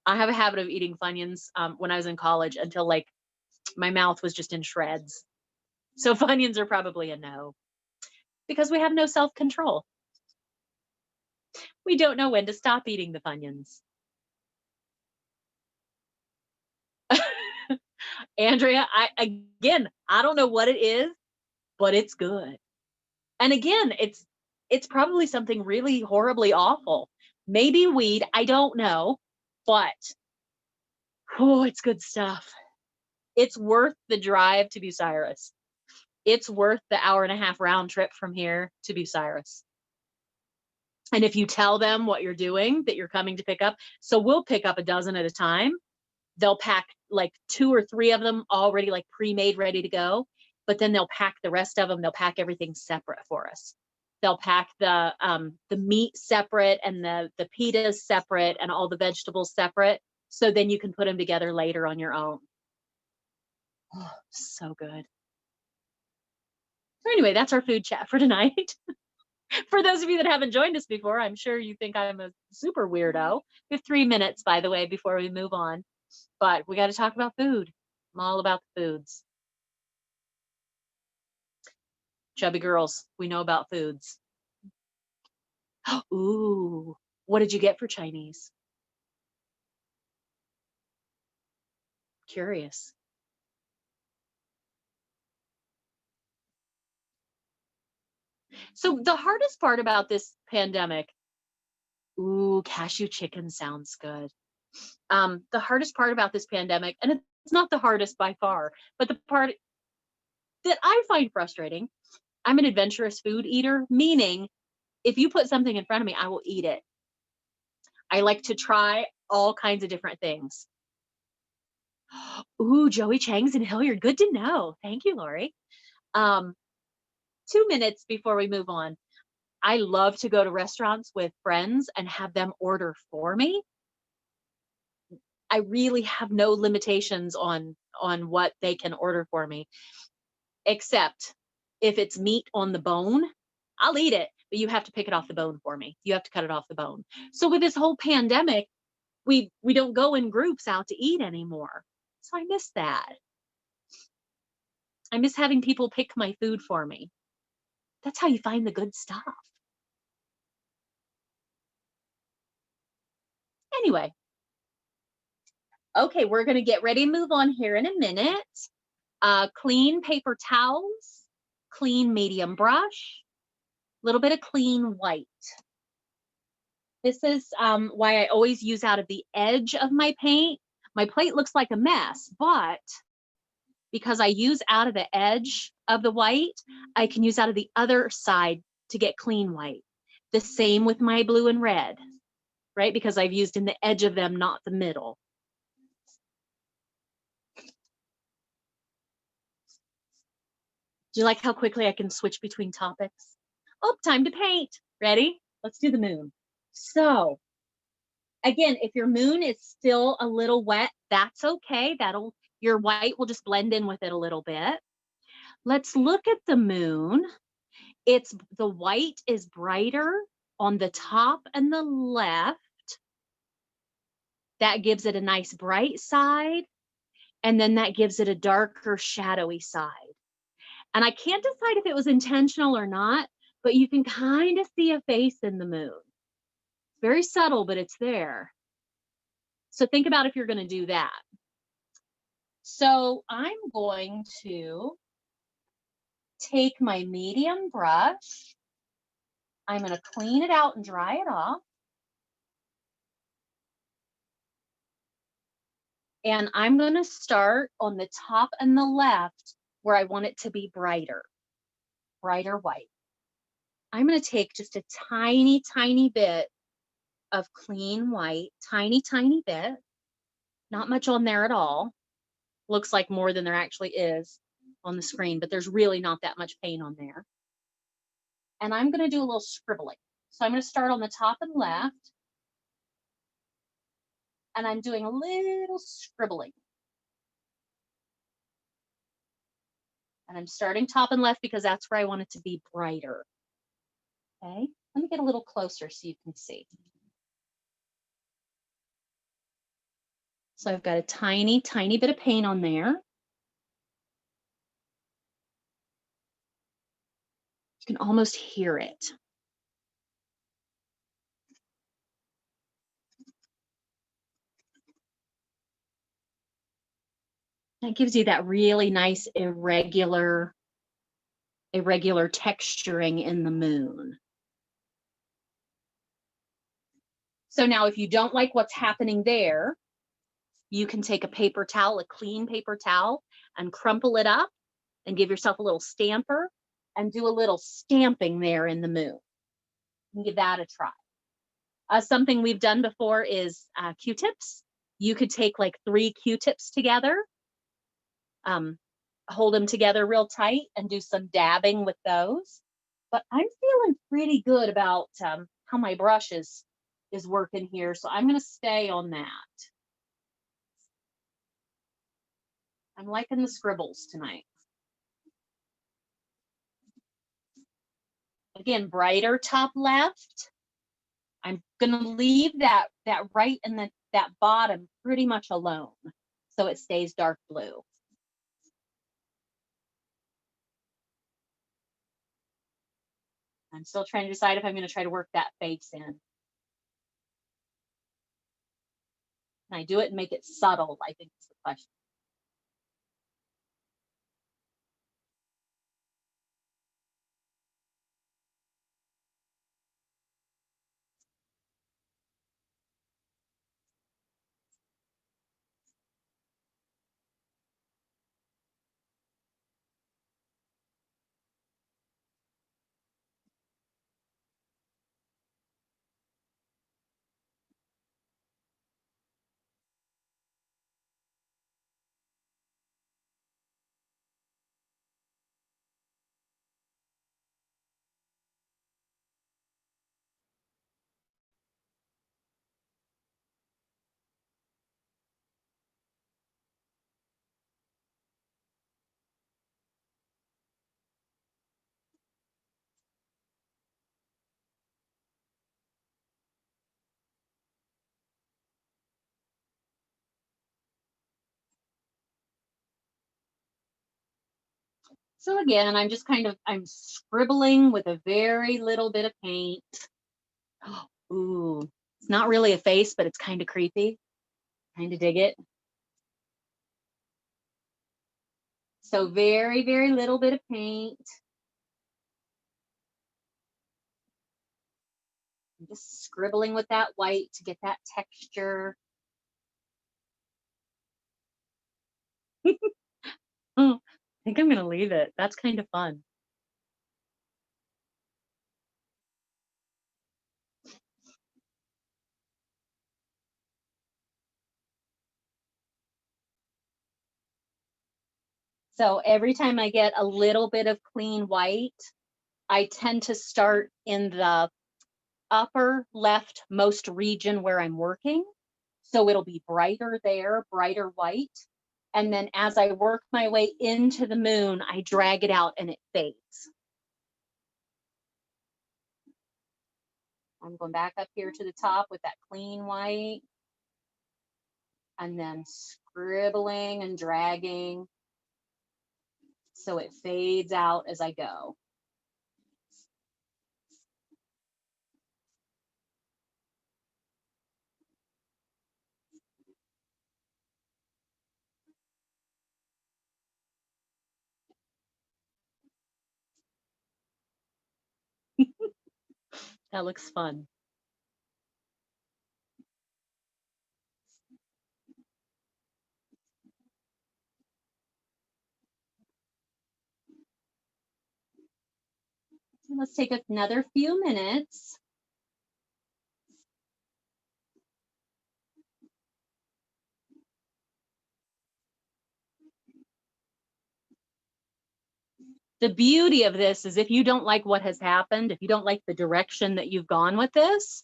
I have a habit of eating Funyuns when I was in college until like my mouth was just in shreds. So Funyuns are probably a no because we have no self-control. We don't know when to stop eating the Funyuns. Andrea, I don't know what it is, but it's good. And again, it's probably something really horribly awful. Maybe weed, I don't know, but oh, it's good stuff. It's worth the drive to Bucyrus. It's worth the 1.5-hour round trip from here to Bucyrus. And if you tell them what you're doing, that you're coming to pick up, so we'll pick up a dozen at a time. They'll pack like 2 or 3 of them already like pre-made, ready to go. But then they'll pack the rest of them. They'll pack everything separate for us. They'll pack the meat separate and the pitas separate and all the vegetables separate. So then you can put them together later on your own. Oh, so good. So anyway, that's our food chat for tonight. For those of you that haven't joined us before, I'm sure you think I'm a super weirdo. We have 3 minutes, by the way, before we move on. But we got to talk about food. I'm all about the foods. Chubby girls, we know about foods. Ooh, what did you get for Chinese? Curious. So the hardest part about this pandemic, ooh, cashew chicken sounds good. The hardest part about this pandemic, and it's not the hardest by far, but the part that I find frustrating, I'm an adventurous food eater, meaning if you put something in front of me, I will eat it. I like to try all kinds of different things. Ooh, Joey Chang's in Hilliard. Good to know. Thank you, Lori. 2 minutes before we move on. I love to go to restaurants with friends and have them order for me. I really have no limitations on what they can order for me, except if it's meat on the bone, I'll eat it, but you have to pick it off the bone for me. You have to cut it off the bone. So with this whole pandemic, we don't go in groups out to eat anymore. So I miss that. I miss having people pick my food for me. That's how you find the good stuff. Anyway, okay, we're going to get ready to move on here in a minute. Clean paper towels, clean medium brush, a little bit of clean white. This is why I always use out of the edge of my paint. My plate looks like a mess, but because I use out of the edge of the white, I can use out of the other side to get clean white. The same with my blue and red, right? Because I've used in the edge of them, not the middle. Do you like how quickly I can switch between topics? Oh, time to paint. Ready? Let's do the moon. So again, if your moon is still a little wet, that's okay. Your white will just blend in with it a little bit. Let's look at the moon. The white is brighter on the top and the left. That gives it a nice bright side. And then that gives it a darker shadowy side. And I can't decide if it was intentional or not, but you can kind of see a face in the moon. Very subtle, but it's there. So think about if you're going to do that. So I'm going to take my medium brush I'm going to clean it out and dry it off. And I'm going to start on the top and the left where I want it to be brighter white. I'm going to take just a tiny, tiny bit of clean white, tiny, tiny bit, not much on there at all. Looks like more than there actually is on the screen, but there's really not that much paint on there. And I'm going to do a little scribbling. So I'm going to start on the top and left, and I'm doing a little scribbling. And I'm starting top and left because that's where I want it to be brighter. Okay, let me get a little closer so you can see. So I've got a tiny, tiny bit of paint on there. You can almost hear it. That gives you that really nice irregular texturing in the moon. So now if you don't like what's happening there, you can take a paper towel, a clean paper towel, and crumple it up and give yourself a little stamper and do a little stamping there in the moon. And give that a try. Something we've done before is Q-tips. You could take like 3 Q-tips together, hold them together real tight and do some dabbing with those. But I'm feeling pretty good about how my brush is working here. So I'm going to stay on that. I'm liking the scribbles tonight. Again, brighter top left. I'm going to leave that right and that bottom pretty much alone so it stays dark blue. I'm still trying to decide if I'm going to try to work that face in. Can I do it and make it subtle? I think is the question. So again, I'm just I'm scribbling with a very little bit of paint. Ooh, it's not really a face, but it's kind of creepy. Kind of dig it. So very, very little bit of paint. I'm just scribbling with that white to get that texture. I think I'm going to leave it. That's kind of fun. So every time I get a little bit of clean white, I tend to start in the upper leftmost region where I'm working. So it'll be brighter there, brighter white. And then as I work my way into the moon, I drag it out and it fades. I'm going back up here to the top with that clean white. And then scribbling and dragging so it fades out as I go. That looks fun. Let's take another few minutes. The beauty of this is if you don't like what has happened, if you don't like the direction that you've gone with this,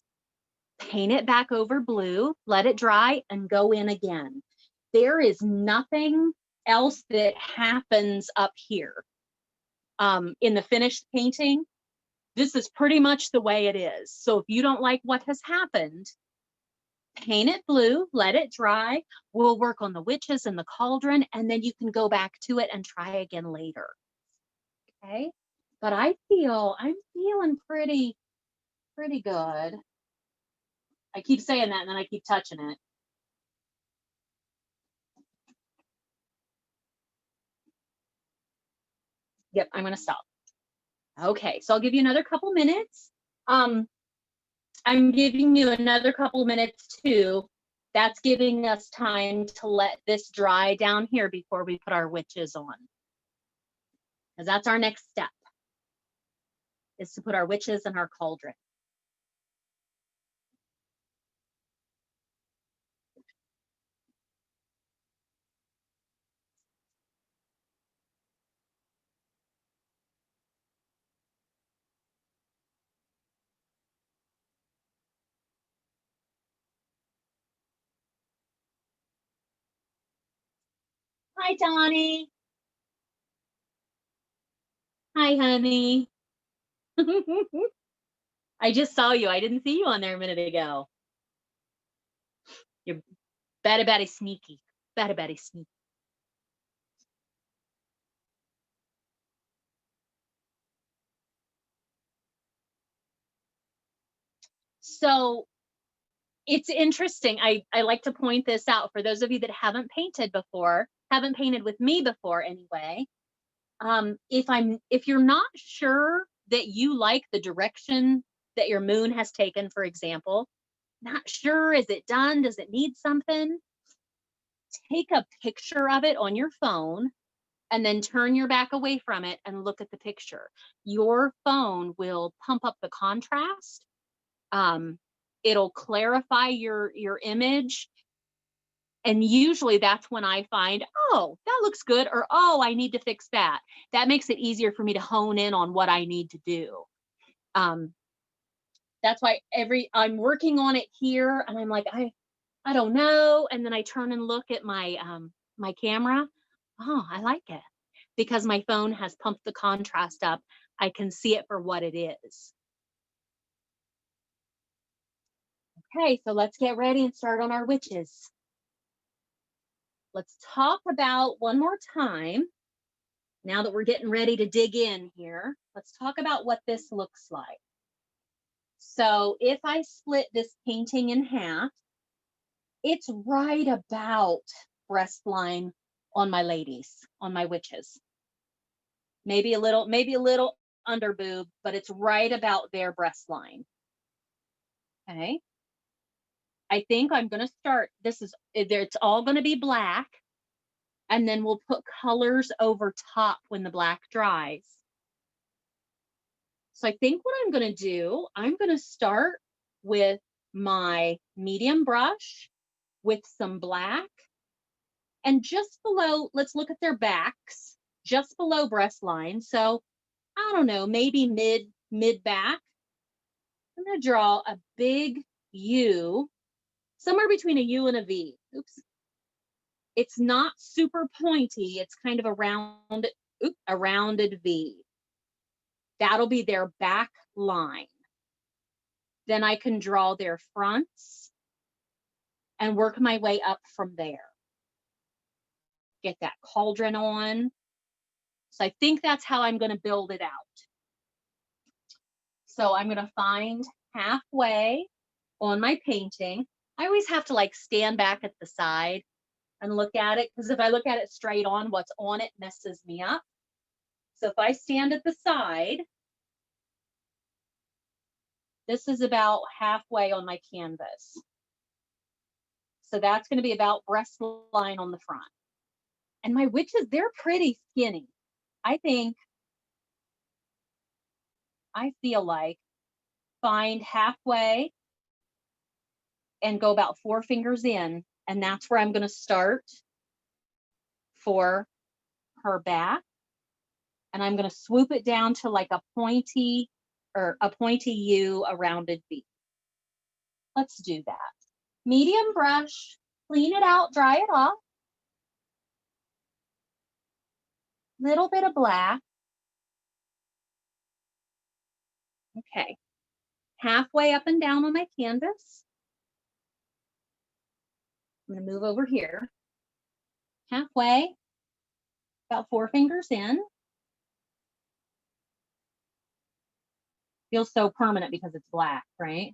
paint it back over blue, let it dry, and go in again. There is nothing else that happens up here. In the finished painting, this is pretty much the way it is. So if you don't like what has happened, paint it blue, let it dry. We'll work on the witches and the cauldron, and then you can go back to it and try again later. Okay, but I'm feeling pretty good. I keep saying that and then I keep touching it. Yep, I'm gonna stop. Okay, so I'll give you another couple minutes. I'm giving you another couple minutes too. That's giving us time to let this dry down here before we put our witches on. Because that's our next step, is to put our witches in our cauldron. Hi, Donnie. Hi, honey. I just saw you. I didn't see you on there a minute ago. You're very sneaky. Very sneaky. So it's interesting. I like to point this out for those of you that haven't painted before, haven't painted with me before anyway. If you're not sure that you like the direction that your moon has taken, for example, not sure, is it done? Does it need something? Take a picture of it on your phone and then turn your back away from it and look at the picture. Your phone will pump up the contrast. It'll clarify your image. And usually that's when I find, oh, that looks good, or oh, I need to fix that. That makes it easier for me to hone in on what I need to do. That's why I'm working on it here and I'm like, I don't know. And then I turn and look at my my camera. Oh, I like it. Because my phone has pumped the contrast up. I can see it for what it is. Okay, so let's get ready and start on our witches. Let's talk about one more time. Now that we're getting ready to dig in here, let's talk about what this looks like. So if I split this painting in half, it's right about breast line on my ladies, on my witches. Maybe a little under boob, but it's right about their breast line. Okay. I think I'm going to start, it's all going to be black, and then we'll put colors over top when the black dries. So I think what I'm going to do, I'm going to start with my medium brush with some black, and just below, let's look at their backs, just below breast line. So I don't know, maybe mid back. I'm going to draw a big U, somewhere between a U and a V. Oops. It's not super pointy. It's kind of a rounded V. That'll be their back line. Then I can draw their fronts and work my way up from there. Get that cauldron on. So I think that's how I'm going to build it out. So I'm going to find halfway on my painting. I always have to like stand back at the side and look at it, because if I look at it straight on, what's on it messes me up. So if I stand at the side, This is about halfway on my canvas. So that's going to be about breast line on the front. And my witches, they're pretty skinny. I feel like find halfway and go about 4 fingers in, and that's where I'm going to start for her back. And I'm going to swoop it down to like a pointy U, a rounded V. Let's do that. Medium brush, clean it out, dry it off. Little bit of black. Okay. Halfway up and down on my canvas. I'm going to move over here. Halfway, about 4 fingers in. Feels so permanent because it's black, right?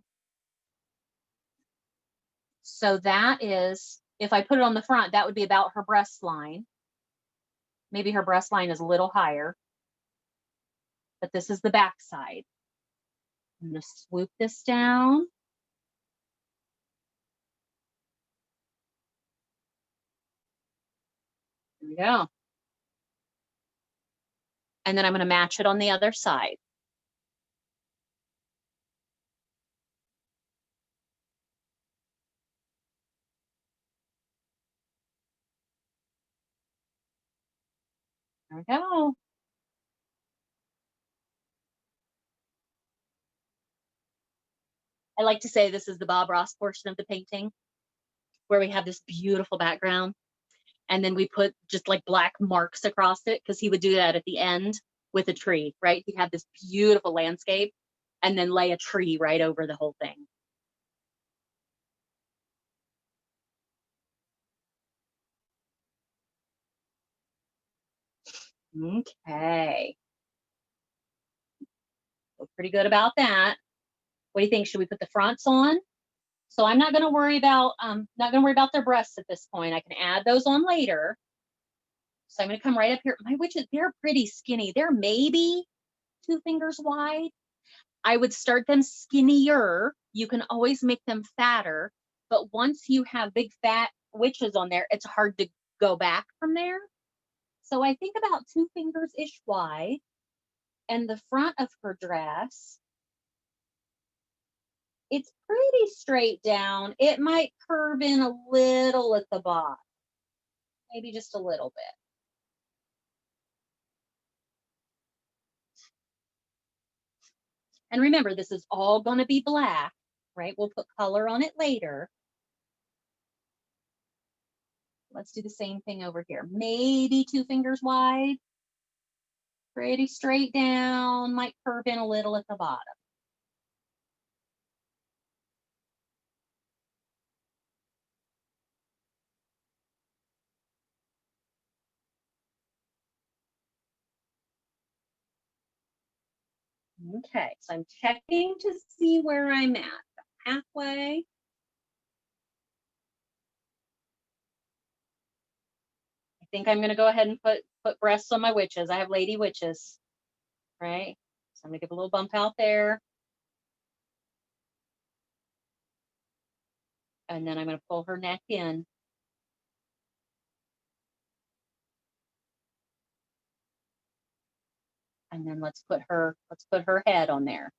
So that is, if I put it on the front, that would be about her breast line. Maybe her breast line is a little higher, but this is the back side. I'm going to swoop this down. There we go. And then I'm going to match it on the other side. There we go. I like to say this is the Bob Ross portion of the painting, where we have this beautiful background. And then we put just like black marks across it, because he would do that at the end with a tree, right? He'd have this beautiful landscape and then lay a tree right over the whole thing. Okay. Feel pretty good about that. What do you think? Should we put the fronts on? So I'm not going to worry about their breasts at this point. I can add those on later. So I'm going to come right up here. My witches, they're pretty skinny. They're maybe 2 fingers wide. I would start them skinnier. You can always make them fatter, but once you have big fat witches on there, it's hard to go back from there. So I think about 2 fingers-ish wide. And the front of her dress, it's pretty straight down. It might curve in a little at the bottom, maybe just a little bit. And remember, this is all going to be black, right? We'll put color on it later. Let's do the same thing over here. Maybe 2 fingers wide. Pretty straight down, might curve in a little at the bottom. Okay, so I'm checking to see where I'm at. Halfway. I think I'm going to go ahead and put breasts on my witches. I have lady witches, right? So I'm going to give a little bump out there. And then I'm going to pull her neck in. And then let's put her head on there.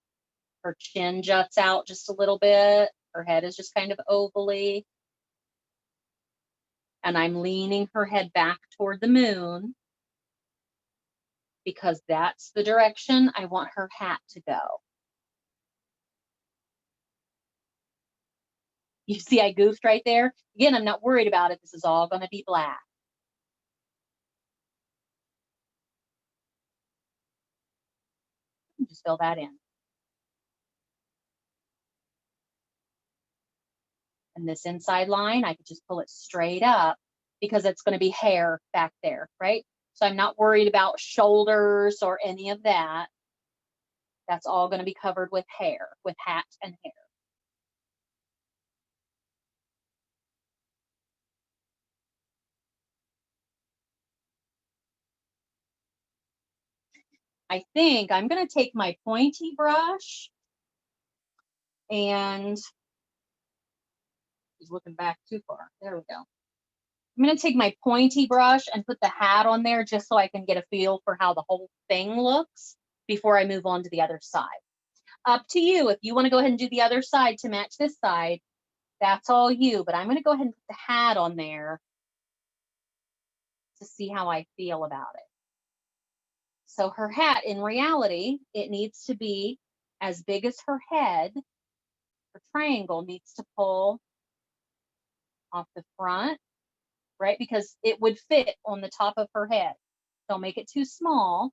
Her chin juts out just a little bit. Her head is just kind of ovally. And I'm leaning her head back toward the moon, because that's the direction I want her hat to go. You see, I goofed right there. Again, I'm not worried about it. This is all going to be black. Just fill that in. And this inside line, I could just pull it straight up, because it's going to be hair back there, right? So I'm not worried about shoulders or any of that. That's all going to be covered with hair, with hat and hair. I think I'm going to take my pointy brush And he's looking back too far. There we go. I'm going to take my pointy brush and put the hat on there just so I can get a feel for how the whole thing looks before I move on to the other side. Up to you. If you want to go ahead and do the other side to match this side, that's all you. But I'm going to go ahead and put the hat on there to see how I feel about it. So her hat, in reality, it needs to be as big as her head. Her triangle needs to pull off the front, right? Because it would fit on the top of her head. Don't make it too small.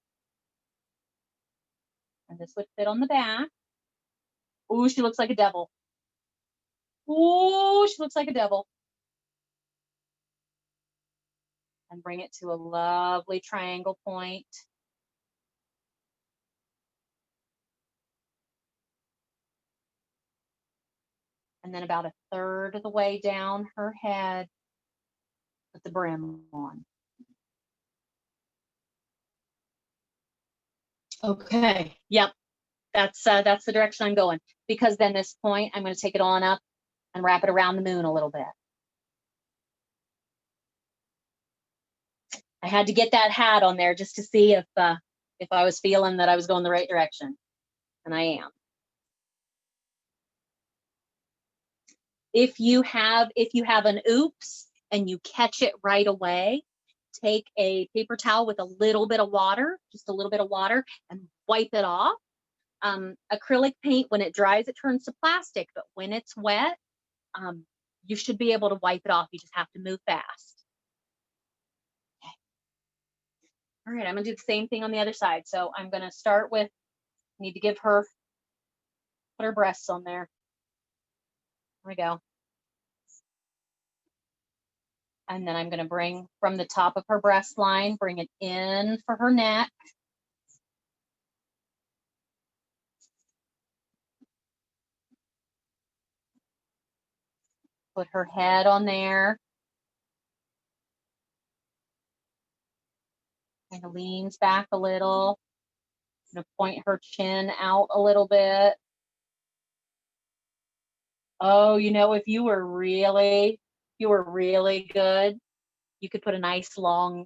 And this would fit on the back. Ooh, she looks like a devil. Ooh, she looks like a devil. And bring it to a lovely triangle point. And then about a third of the way down her head, put the brim on. Okay, yep, that's the direction I'm going, because then this point, I'm going to take it on up and wrap it around the moon a little bit. I had to get that hat on there just to see if I was feeling that I was going the right direction, and I am. If you have an oops and you catch it right away, take a paper towel with a little bit of water, just a little bit of water, and wipe it off. Acrylic paint, when it dries, it turns to plastic, but when it's wet, you should be able to wipe it off. You just have to move fast. Okay. All right, I'm gonna do the same thing on the other side. So I'm gonna start with, need to give her, put her breasts on there. There we go. And then I'm gonna bring from the top of her breast line, bring it in for her neck. Put her head on there. Kind of leans back a little. I'm gonna point her chin out a little bit. Oh, you know, if you were really good, you could put a nice long,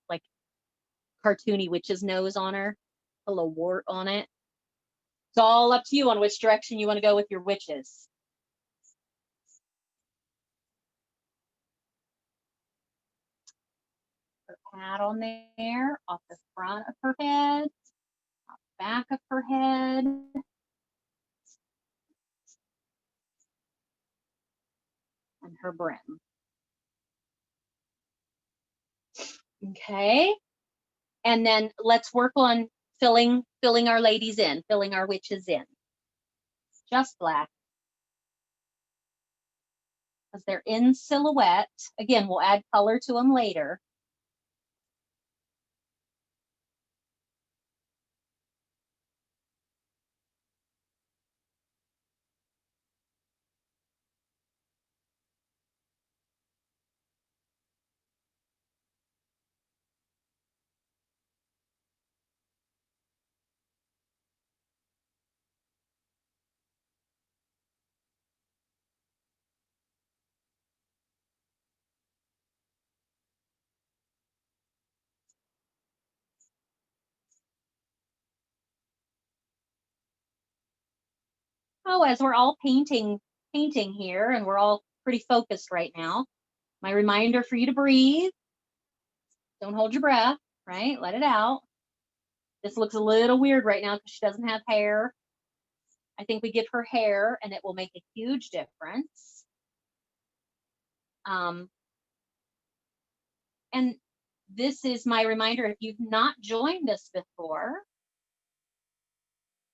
like cartoony witch's nose on her, a little wart on it. It's all up to you on which direction you want to go with your witches. Her hat on there, off the front of her head, off the back of her head. And her brim. Okay. And then let's work on filling our ladies in, filling our witches in. Just black. Because they're in silhouette. Again, we'll add color to them later. Oh, as we're all painting here, and we're all pretty focused right now, my reminder for you to breathe. Don't hold your breath, right? Let it out. This looks a little weird right now because she doesn't have hair. I think we give her hair and it will make a huge difference. And this is my reminder, if you've not joined us before,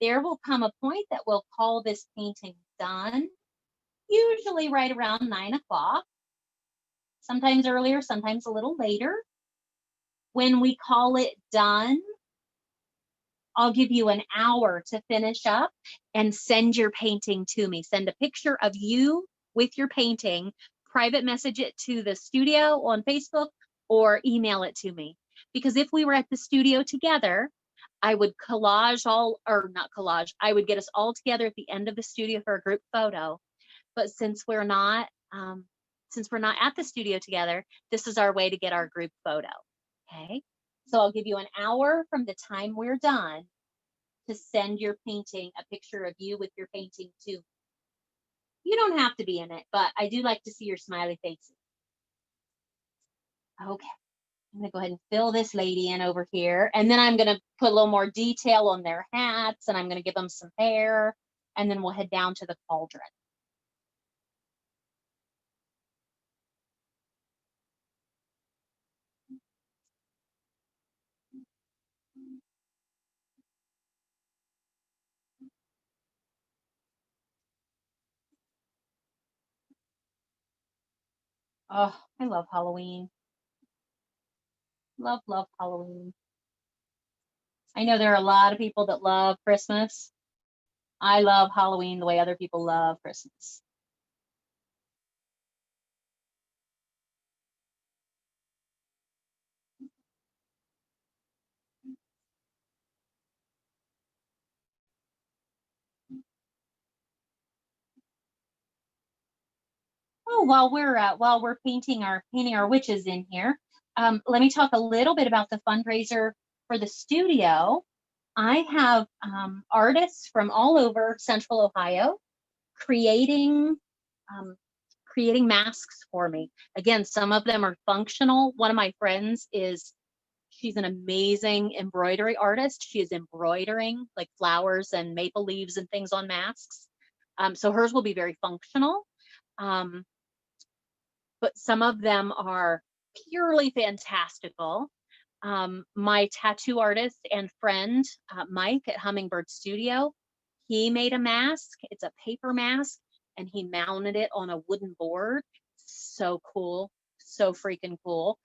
there will come a point that we'll call this painting done, usually right around 9 o'clock, sometimes earlier, sometimes a little later. When we call it done, I'll give you an hour to finish up and send your painting to me. Send a picture of you with your painting, private message it to the studio on Facebook, or email it to me. Because if we were at the studio together, I would collage all, or not collage, I would get us all together at the end of the studio for a group photo. But since we're not at the studio together, this is our way to get our group photo. Okay. So I'll give you an hour from the time we're done to send your painting, a picture of you with your painting to. You don't have to be in it, but I do like to see your smiley faces. Okay. I'm gonna go ahead and fill this lady in over here. And then I'm gonna put a little more detail on their hats, and I'm gonna give them some hair, and then we'll head down to the cauldron. Oh, I love Halloween. Love, love Halloween. I know there are a lot of people that love Christmas. I love Halloween the way other people love Christmas. Oh, while we're painting our witches in here, let me talk a little bit about the fundraiser for the studio. I have artists from all over Central Ohio creating creating masks for me. Again, some of them are functional. One of my friends she's an amazing embroidery artist. She is embroidering like flowers and maple leaves and things on masks. So hers will be very functional. But some of them are purely fantastical. My tattoo artist and friend, Mike at Hummingbird Studio, he made a mask. It's a paper mask, and he mounted it on a wooden board. So cool, so freaking cool.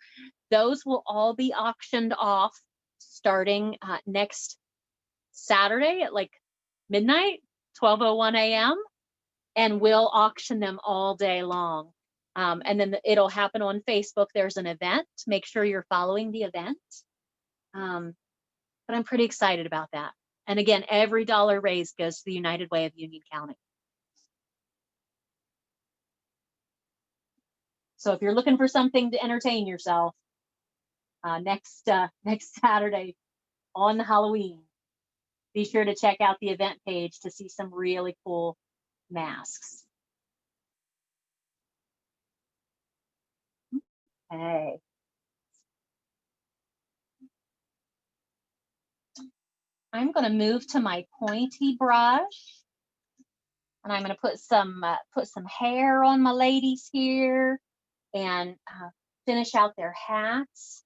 Those will all be auctioned off starting next Saturday at like midnight, 12:01 a.m., and we'll auction them all day long. And then it'll happen on Facebook. There's an event. Make sure you're following the event. But I'm pretty excited about that. And again, every dollar raised goes to the United Way of Union County. So if you're looking for something to entertain yourself next Saturday on Halloween, be sure to check out the event page to see some really cool masks. Okay. I'm going to move to my pointy brush, and I'm going to put some hair on my ladies here and finish out their hats.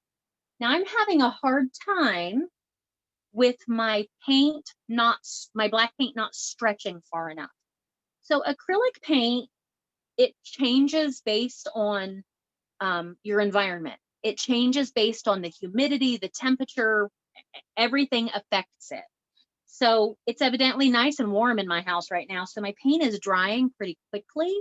Now I'm having a hard time with my black paint not stretching far enough. So acrylic paint, it changes based on your environment. It changes based on the humidity, the temperature, everything affects it. So it's evidently nice and warm in my house right now. So my paint is drying pretty quickly.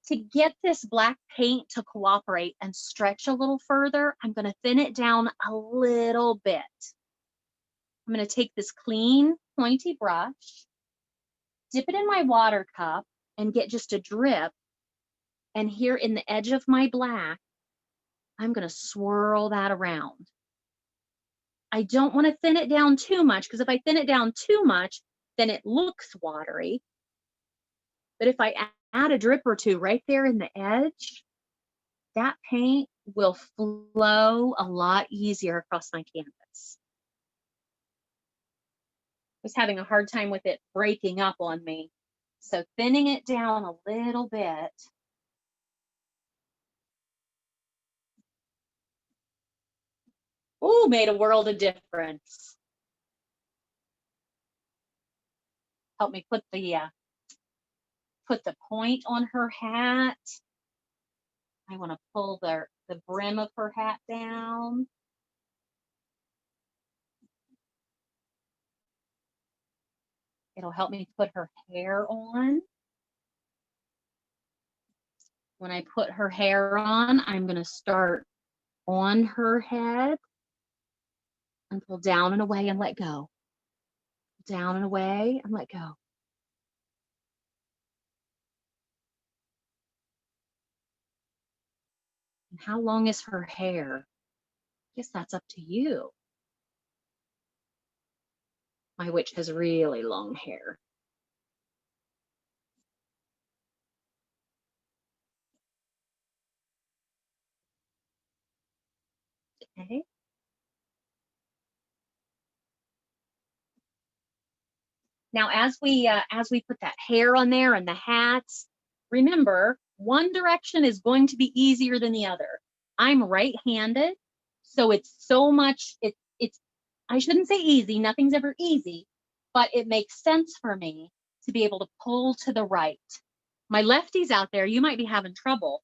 To get this black paint to cooperate and stretch a little further, I'm going to thin it down a little bit. I'm going to take this clean, pointy brush, dip it in my water cup, and get just a drip. And here in the edge of my black, I'm going to swirl that around. I don't want to thin it down too much, because if I thin it down too much, then it looks watery. But if I add a drip or two right there in the edge, that paint will flow a lot easier across my canvas. I was having a hard time with it breaking up on me. So thinning it down a little bit. Oh, made a world of difference. Help me put the point on her hat. I want to pull the brim of her hat down. It'll help me put her hair on. When I put her hair on, I'm going to start on her head. and pull down and away and let go. Down and away and let go. And how long is her hair? I guess that's up to you. My witch has really long hair. Okay. Now, as we put that hair on there and the hats, remember, one direction is going to be easier than the other. I'm right-handed, so it's so much, it's, I shouldn't say easy, nothing's ever easy, but it makes sense for me to be able to pull to the right. My lefties out there, you might be having trouble,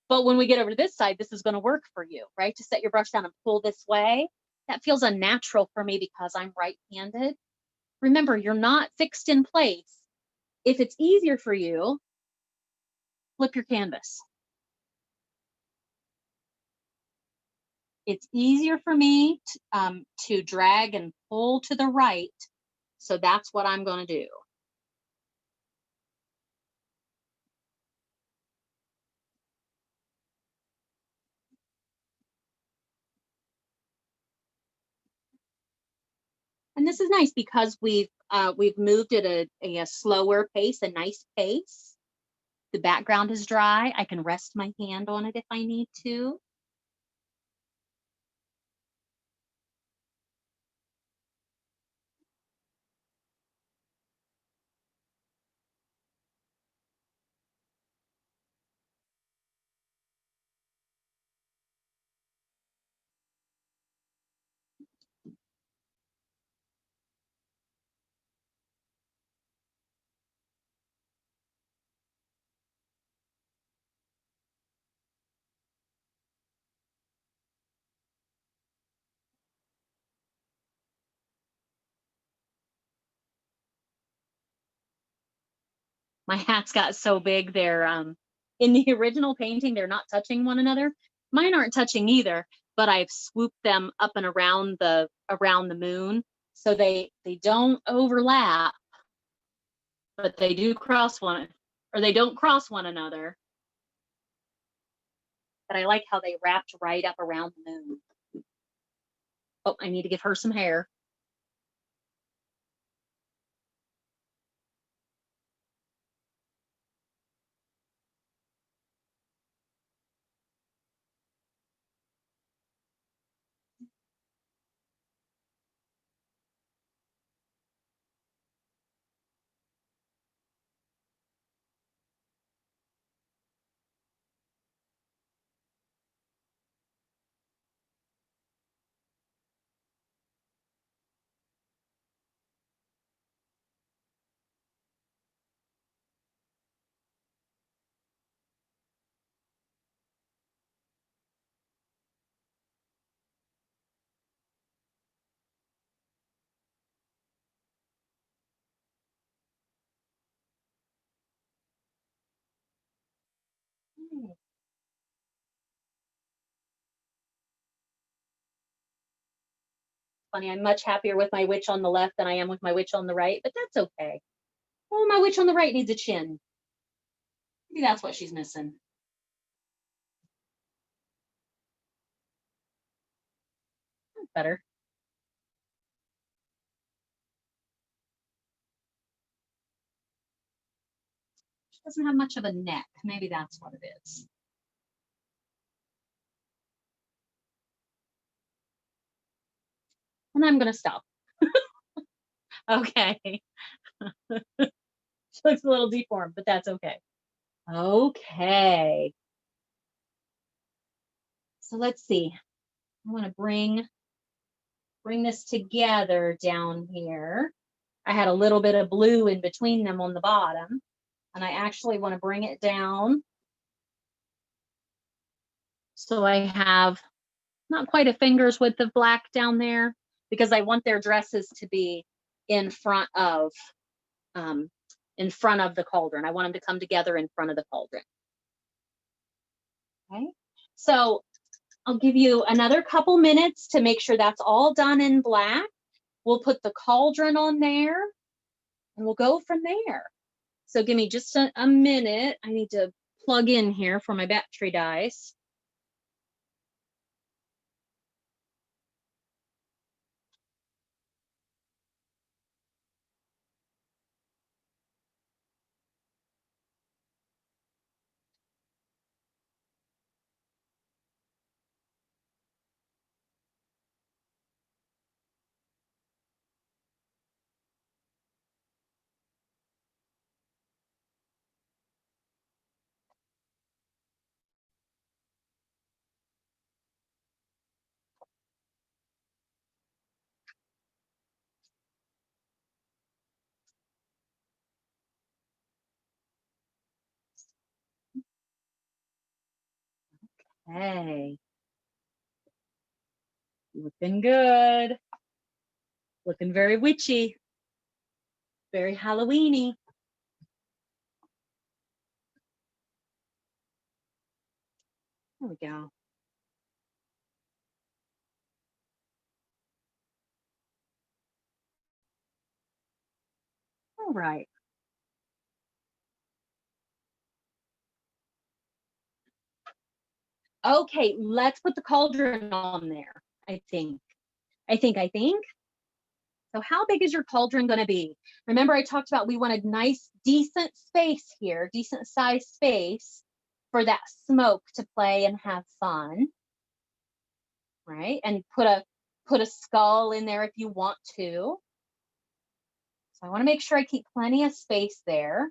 but when we get over to this side, this is going to work for you, right? To set your brush down and pull this way. That feels unnatural for me because I'm right-handed. Remember, you're not fixed in place. If it's easier for you, flip your canvas. It's easier for me to drag and pull to the right, so that's what I'm going to do. And this is nice because we've moved at a slower pace, a nice pace. The background is dry. I can rest my hand on it if I need to. My hats got so big, they're in the original painting, they're not touching one another. Mine aren't touching either, but I've swooped them up and around the moon, so they don't overlap, but they do cross one, or they don't cross one another. But I like how they wrapped right up around the moon. Oh, I need to give her some hair. Funny, I'm much happier with my witch on the left than I am with my witch on the right, but that's okay. Oh, my witch on the right needs a chin. Maybe that's what she's missing. That's better. She doesn't have much of a neck. Maybe that's what it is. And I'm going to stop. Okay. She looks a little deformed, but that's okay. Okay. So let's see. I want to bring this together down here. I had a little bit of blue in between them on the bottom, and I actually want to bring it down so I have not quite a finger's width of black down there, because I want their dresses to be in front of the cauldron. I want them to come together in front of the cauldron. Okay, so I'll give you another couple minutes to make sure that's all done in black. We'll put the cauldron on there and we'll go from there. So give me just a minute. I need to plug in here for my battery dies. Hey, looking good. Looking very witchy, very Halloweeny. There we go. All right. Okay, let's put the cauldron on there. I think. So how big is your cauldron going to be? Remember I talked about we wanted nice, decent space here, decent size space for that smoke to play and have fun, right? And put a skull in there if you want to. So I want to make sure I keep plenty of space there.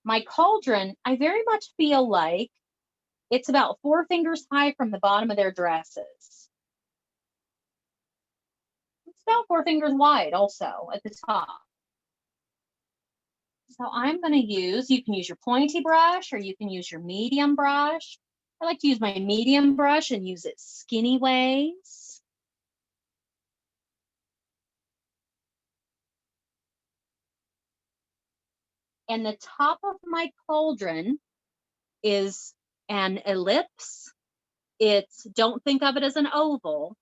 My cauldron, I very much feel like it's about 4 fingers high from the bottom of their dresses. It's about 4 fingers wide also at the top. So I'm going to use, you can use your pointy brush or you can use your medium brush. I like to use my medium brush and use it skinny ways. And the top of my cauldron is an ellipse. Don't think of it as an oval.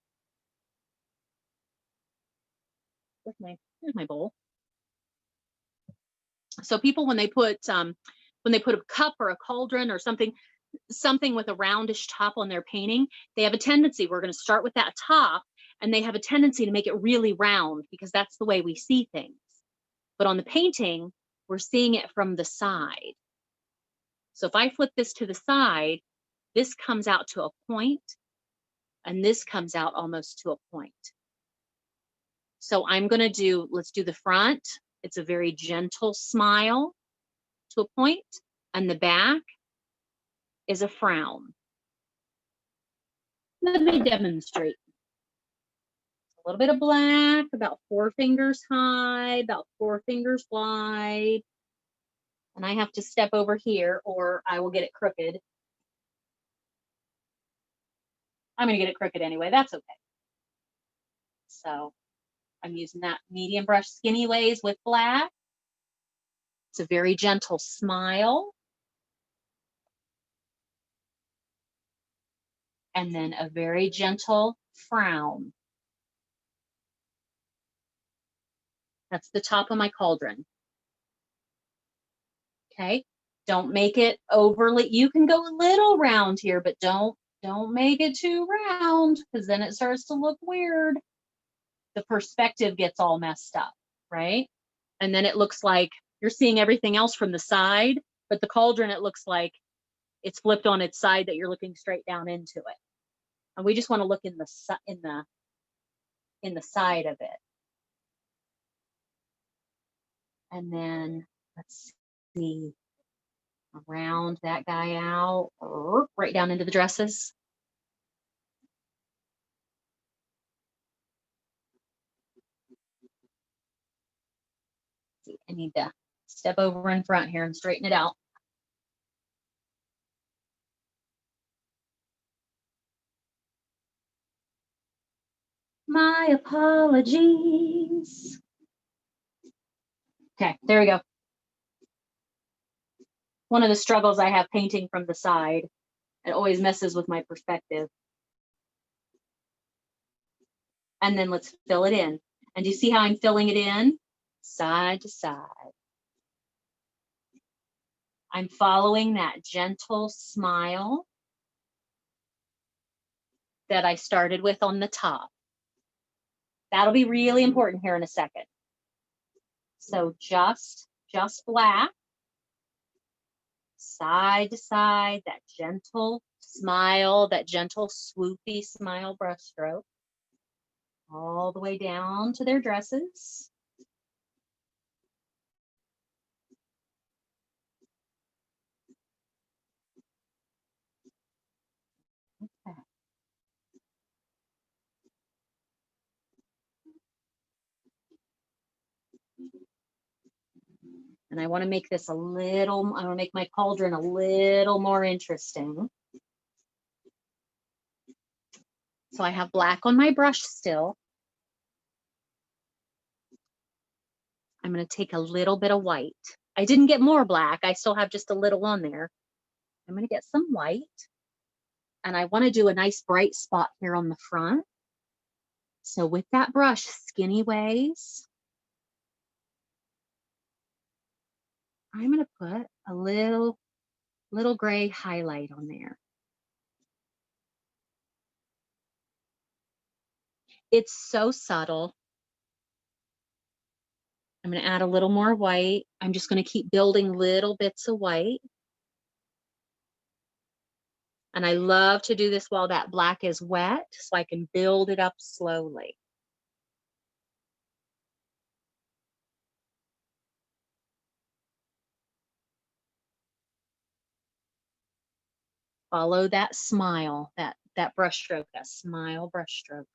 Here's my bowl. So people, when they put a cup or a cauldron or something with a roundish top on their painting, they have a tendency, we're going to start with that top, and they have a tendency to make it really round because that's the way we see things. But on the painting, we're seeing it from the side. So if I flip this to the side, this comes out to a point, and this comes out almost to a point. So I'm going to let's do the front. It's a very gentle smile to a point, and the back is a frown. Let me demonstrate. A little bit of black, about 4 fingers high, about 4 fingers wide. And I have to step over here or I will get it crooked. I'm going to get it crooked anyway. That's okay. So I'm using that medium brush skinny ways with black. It's a very gentle smile. And then a very gentle frown. That's the top of my cauldron. Okay, don't make it overly, you can go a little round here, but don't make it too round because then it starts to look weird. The perspective gets all messed up, right? And then it looks like you're seeing everything else from the side, but the cauldron, it looks like it's flipped on its side that you're looking straight down into it. And we just want to look in the side of it. And then let's see, around that guy out, right down into the dresses. I need to step over in front here and straighten it out. My apologies. Okay, there we go. One of the struggles I have painting from the side, it always messes with my perspective. And then let's fill it in. And do you see how I'm filling it in? Side to side. I'm following that gentle smile that I started with on the top. That'll be really important here in a second. So just black, side to side, that gentle smile, that gentle swoopy smile brushstroke, all the way down to their dresses. Okay. And I want to make this I want to make my cauldron a little more interesting. So I have black on my brush still. I'm going to take a little bit of white. I didn't get more black. I still have just a little on there. I'm going to get some white. And I want to do a nice bright spot here on the front. So with that brush, skinny ways, I'm going to put a little gray highlight on there. It's so subtle. I'm going to add a little more white. I'm just going to keep building little bits of white. And I love to do this while that black is wet, so I can build it up slowly. Follow that smile, that brush stroke, that smile brush stroke.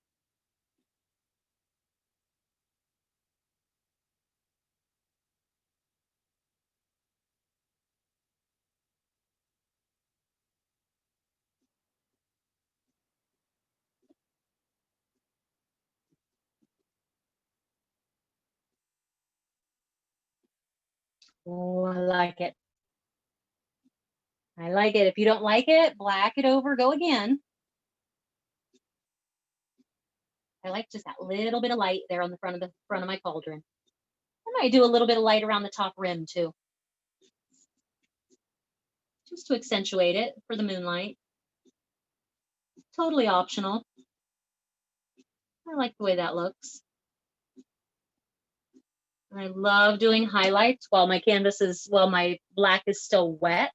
Oh, I like it. I like it. If you don't like it, black it over, go again. I like just that little bit of light there on the front of my cauldron. I might do a little bit of light around the top rim too, just to accentuate it for the moonlight. Totally optional. I like the way that looks. I love doing highlights while my my black is still wet,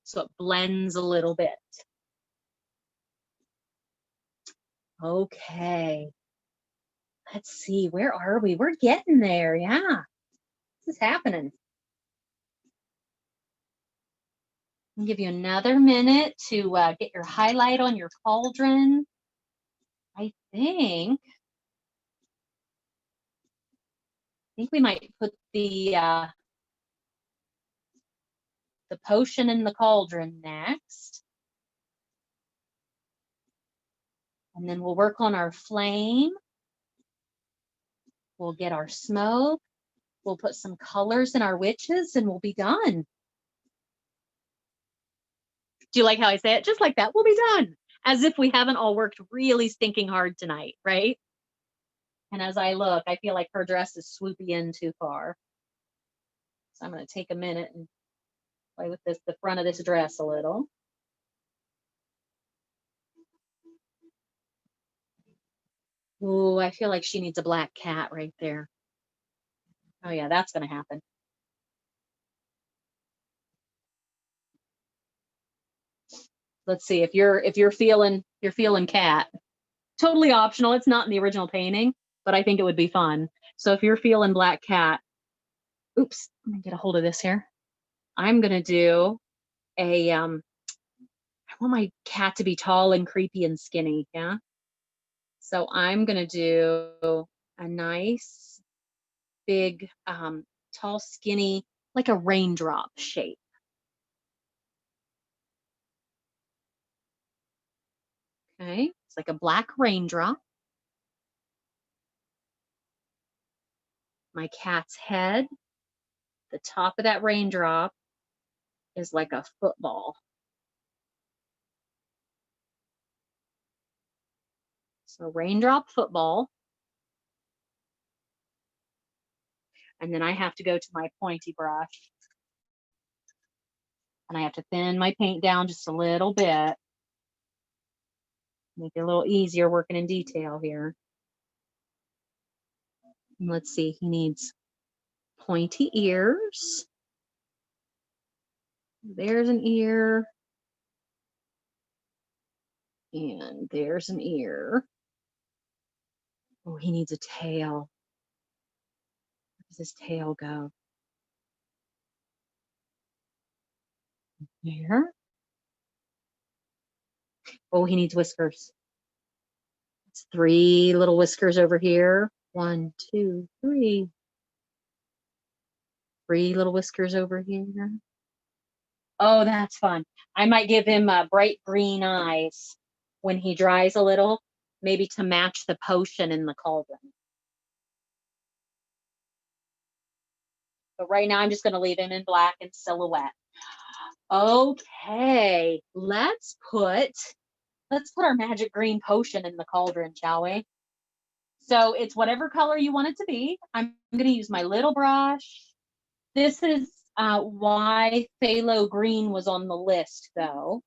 so it blends a little bit. Okay. Let's see, where are we? We're getting there. Yeah, this is happening. I'll give you another minute to get your highlight on your cauldron. I think we might put the potion in the cauldron next. And then we'll work on our flame. We'll get our smoke. We'll put some colors in our witches and we'll be done. Do you like how I say it? Just like that, we'll be done. As if we haven't all worked really stinking hard tonight, right? And as I look, I feel like her dress is swooping in too far. So I'm going to take a minute and play with the front of this dress a little. Ooh, I feel like she needs a black cat right there. Oh yeah, that's going to happen. Let's see if you're feeling cat. Totally optional. It's not in the original painting, but I think it would be fun. So if you're feeling black cat, oops, let me get a hold of this here. I'm going to do I want my cat to be tall and creepy and skinny. Yeah. So I'm going to do a nice big, tall, skinny, like a raindrop shape. Okay. It's like a black raindrop. My cat's head, the top of that raindrop is like a football. So raindrop football. And then I have to go to my pointy brush and I have to thin my paint down just a little bit. Make it a little easier working in detail here. And let's see, he needs pointy ears. There's an ear. And there's an ear. Oh, he needs a tail. Where does his tail go? There. Oh, he needs whiskers. It's 3 little whiskers over here. 1, 2, 3. 3 little whiskers over here. Oh, that's fun. I might give him bright green eyes when he dries a little, maybe to match the potion in the cauldron. But right now I'm just going to leave him in black and silhouette. Okay, let's put our magic green potion in the cauldron, shall we? So it's whatever color you want it to be. I'm going to use my little brush. This is why phthalo green was on the list, though.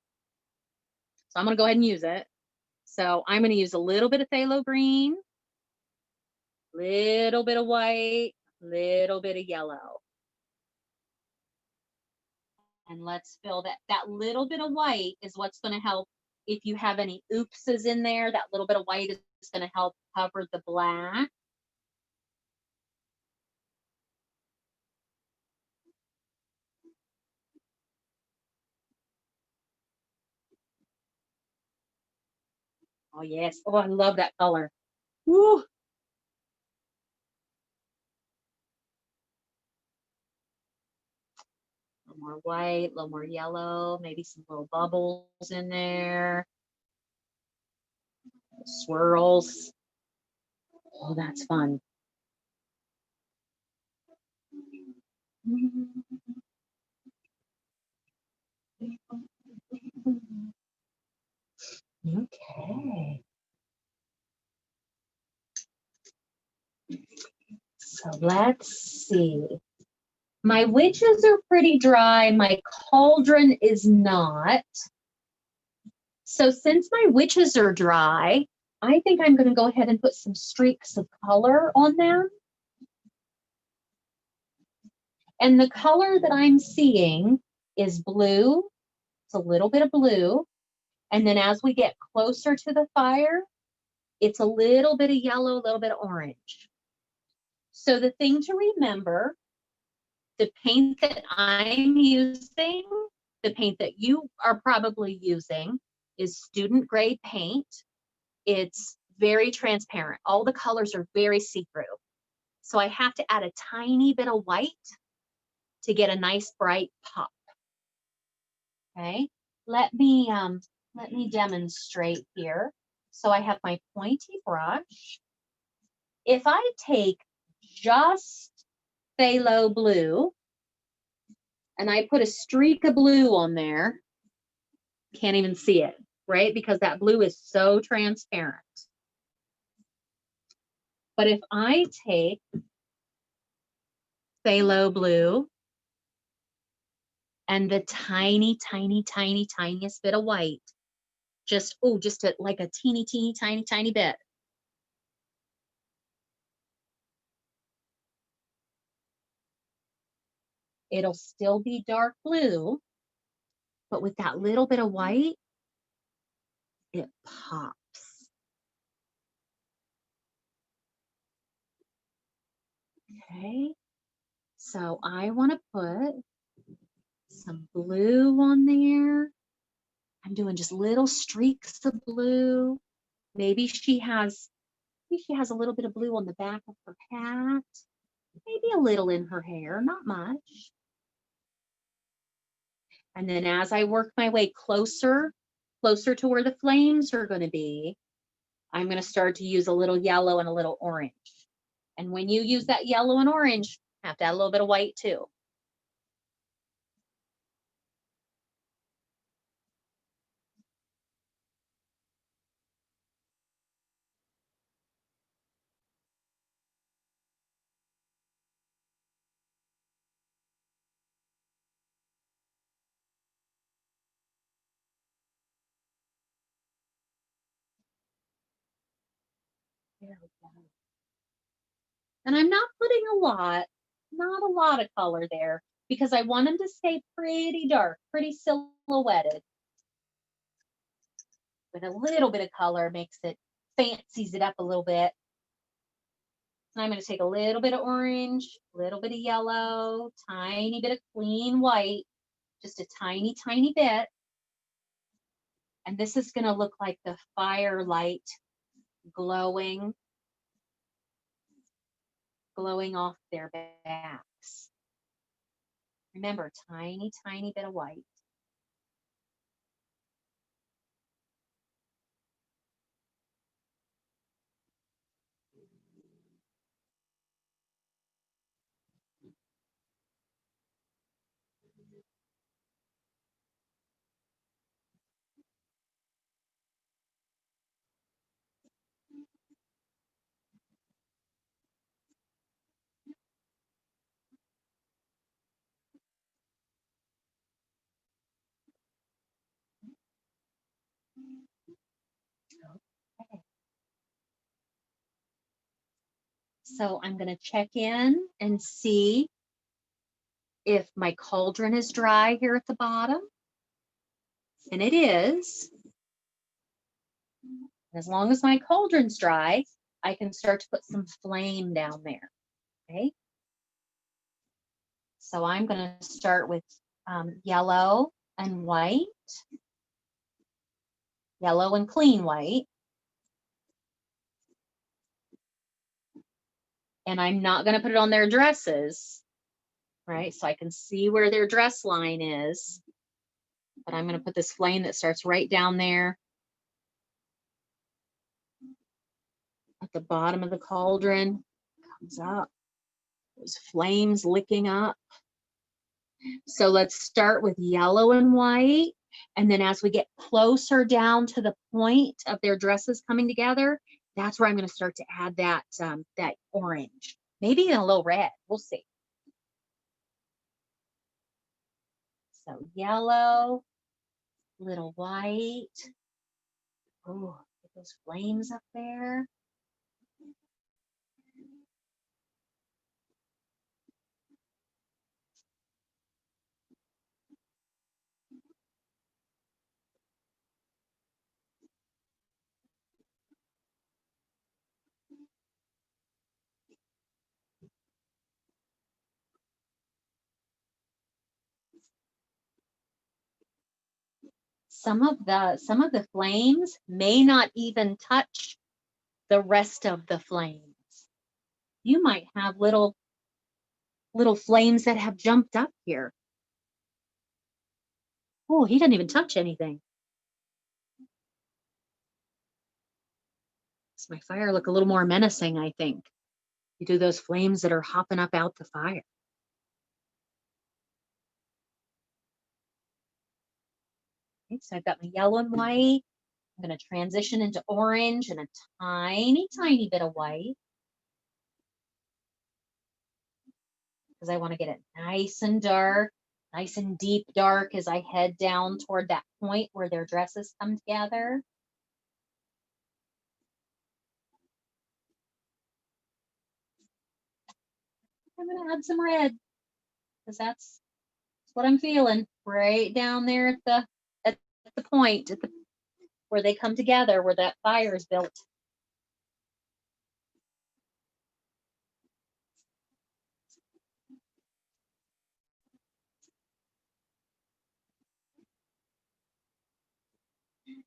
So I'm going to go ahead and use it. So I'm going to use a little bit of phthalo green, little bit of white, little bit of yellow. And let's fill that. That little bit of white is what's going to help if you have any oopses in there. That little bit of white is going to help cover the black. Oh, yes. Oh, I love that color. Woo. A little more white, a little more yellow, maybe some little bubbles in there. Swirls. Oh, that's fun. Okay. So let's see. My witches are pretty dry. My cauldron is not. So since my witches are dry, I think I'm going to go ahead and put some streaks of color on them. And the color that I'm seeing is blue. It's a little bit of blue. And then as we get closer to the fire, it's a little bit of yellow, a little bit of orange. So the thing to remember, the paint that I'm using, the paint that you are probably using is student grade paint. It's very transparent. All the colors are very see-through. So I have to add a tiny bit of white to get a nice bright pop. Okay, let me demonstrate here. So I have my pointy brush. If I take just phthalo blue and I put a streak of blue on there, can't even see it, right? Because that blue is so transparent. But if I take phthalo blue and the tiny, tiny, tiny, tiniest bit of white, just like a teeny, teeny, tiny, tiny bit. It'll still be dark blue, but with that little bit of white, it pops. Okay, so I want to put some blue on there. I'm doing just little streaks of blue. Maybe she has a little bit of blue on the back of her hat. Maybe a little in her hair, not much. And then as I work my way closer to where the flames are going to be, I'm going to start to use a little yellow and a little orange. And when you use that yellow and orange, you have to add a little bit of white too. There we go. And I'm not putting not a lot of color there because I want them to stay pretty dark, pretty silhouetted. With a little bit of color makes it, fancies it up a little bit. And I'm going to take a little bit of orange, a little bit of yellow, tiny bit of clean white, just a tiny, tiny bit. And this is going to look like the firelight glowing off their backs. Remember, tiny, tiny bit of white. Okay. So I'm going to check in and see if my cauldron is dry here at the bottom. And it is. As long as my cauldron's dry, I can start to put some flame down there. Okay. So I'm going to start with yellow and white, yellow and clean white. And I'm not going to put it on their dresses, right? So I can see where their dress line is. But I'm going to put this flame that starts right down there at the bottom of the cauldron. Comes up. Those flames licking up. So let's start with yellow and white. And then as we get closer down to the point of their dresses coming together, that's where I'm going to start to add that, that orange. Maybe even a little red. We'll see. So yellow, little white. Oh, get those flames up there. Some of the flames may not even touch the rest of the flames. You might have little flames that have jumped up here. Oh, he didn't even touch anything. Makes my fire look a little more menacing, I think. You do those flames that are hopping up out the fire. Okay, so I've got my yellow and white. I'm going to transition into orange and a tiny, tiny bit of white. Because I want to get it nice and dark, nice and deep dark as I head down toward that point where their dresses come together. I'm going to add some red because that's what I'm feeling right down there at the point, where they come together, where that fire is built.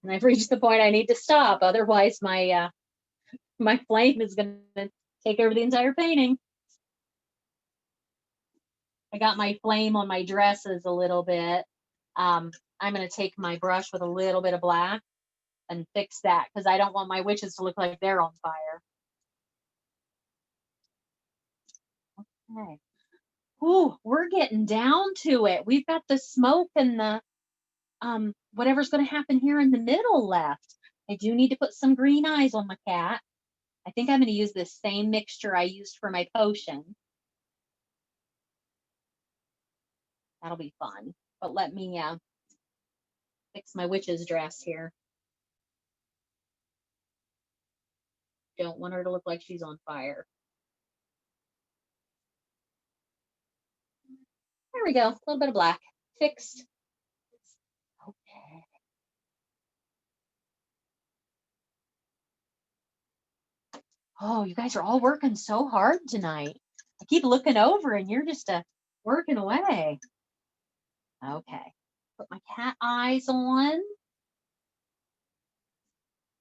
And I've reached the point I need to stop. Otherwise, my flame is going to take over the entire painting. I got my flame on my dresses a little bit. I'm going to take my brush with a little bit of black and fix that because I don't want my witches to look like they're on fire. Okay. Ooh, we're getting down to it. We've got the smoke and the whatever's going to happen here in the middle left. I do need to put some green eyes on my cat. I think I'm going to use this same mixture I used for my potion. That'll be fun. But let me fix my witch's dress here. don't want her to look like she's on fire. There we go. A little bit of black. Fixed. Okay. Oh, you guys are all working so hard tonight. I keep looking over and you're just working away. Okay. Put my cat eyes on.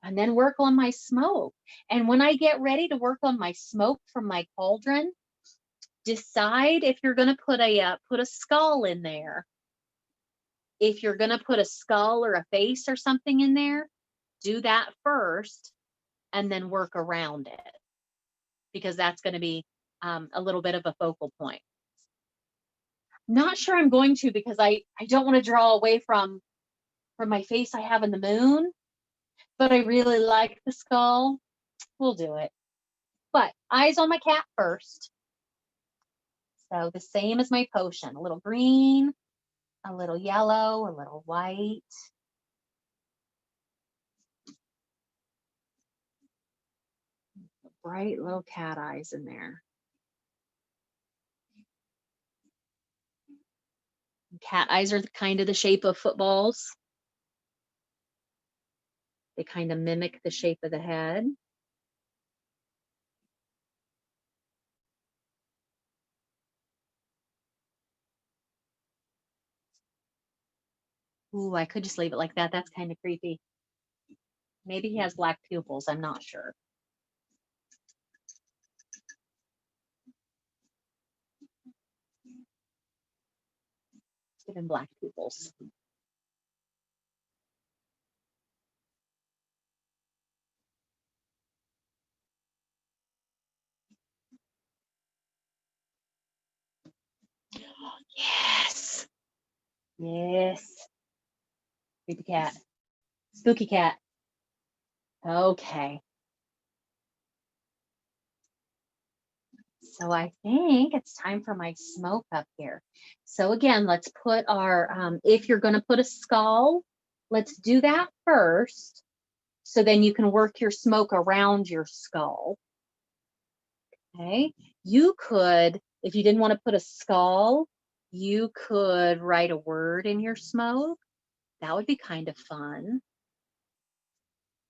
And then work on my smoke. And when I get ready to work on my smoke from my cauldron, decide if you're going to put a skull in there. If you're going to put a skull or a face or something in there, do that first and then work around it, because that's going to be a little bit of a focal point. Not sure I'm going to, because I don't want to draw away from my face I have in the moon, but I really like the skull. We'll do it. But eyes on my cat first. So the same as my potion, a little green, a little yellow, a little white. Bright little cat eyes in there. Cat eyes are kind of the shape of footballs. They kind of mimic the shape of the head. Ooh, I could just leave it like that. That's kind of creepy. Maybe he has black pupils. I'm not sure. Let's give him black pupils. Yes. Yes. Creepy cat. Spooky cat. Okay. So I think it's time for my smoke up here. So again, let's put our, if you're going to put a skull, let's do that first. So then you can work your smoke around your skull. Okay. You could, if you didn't want to put a skull, you could write a word in your smoke. That would be kind of fun.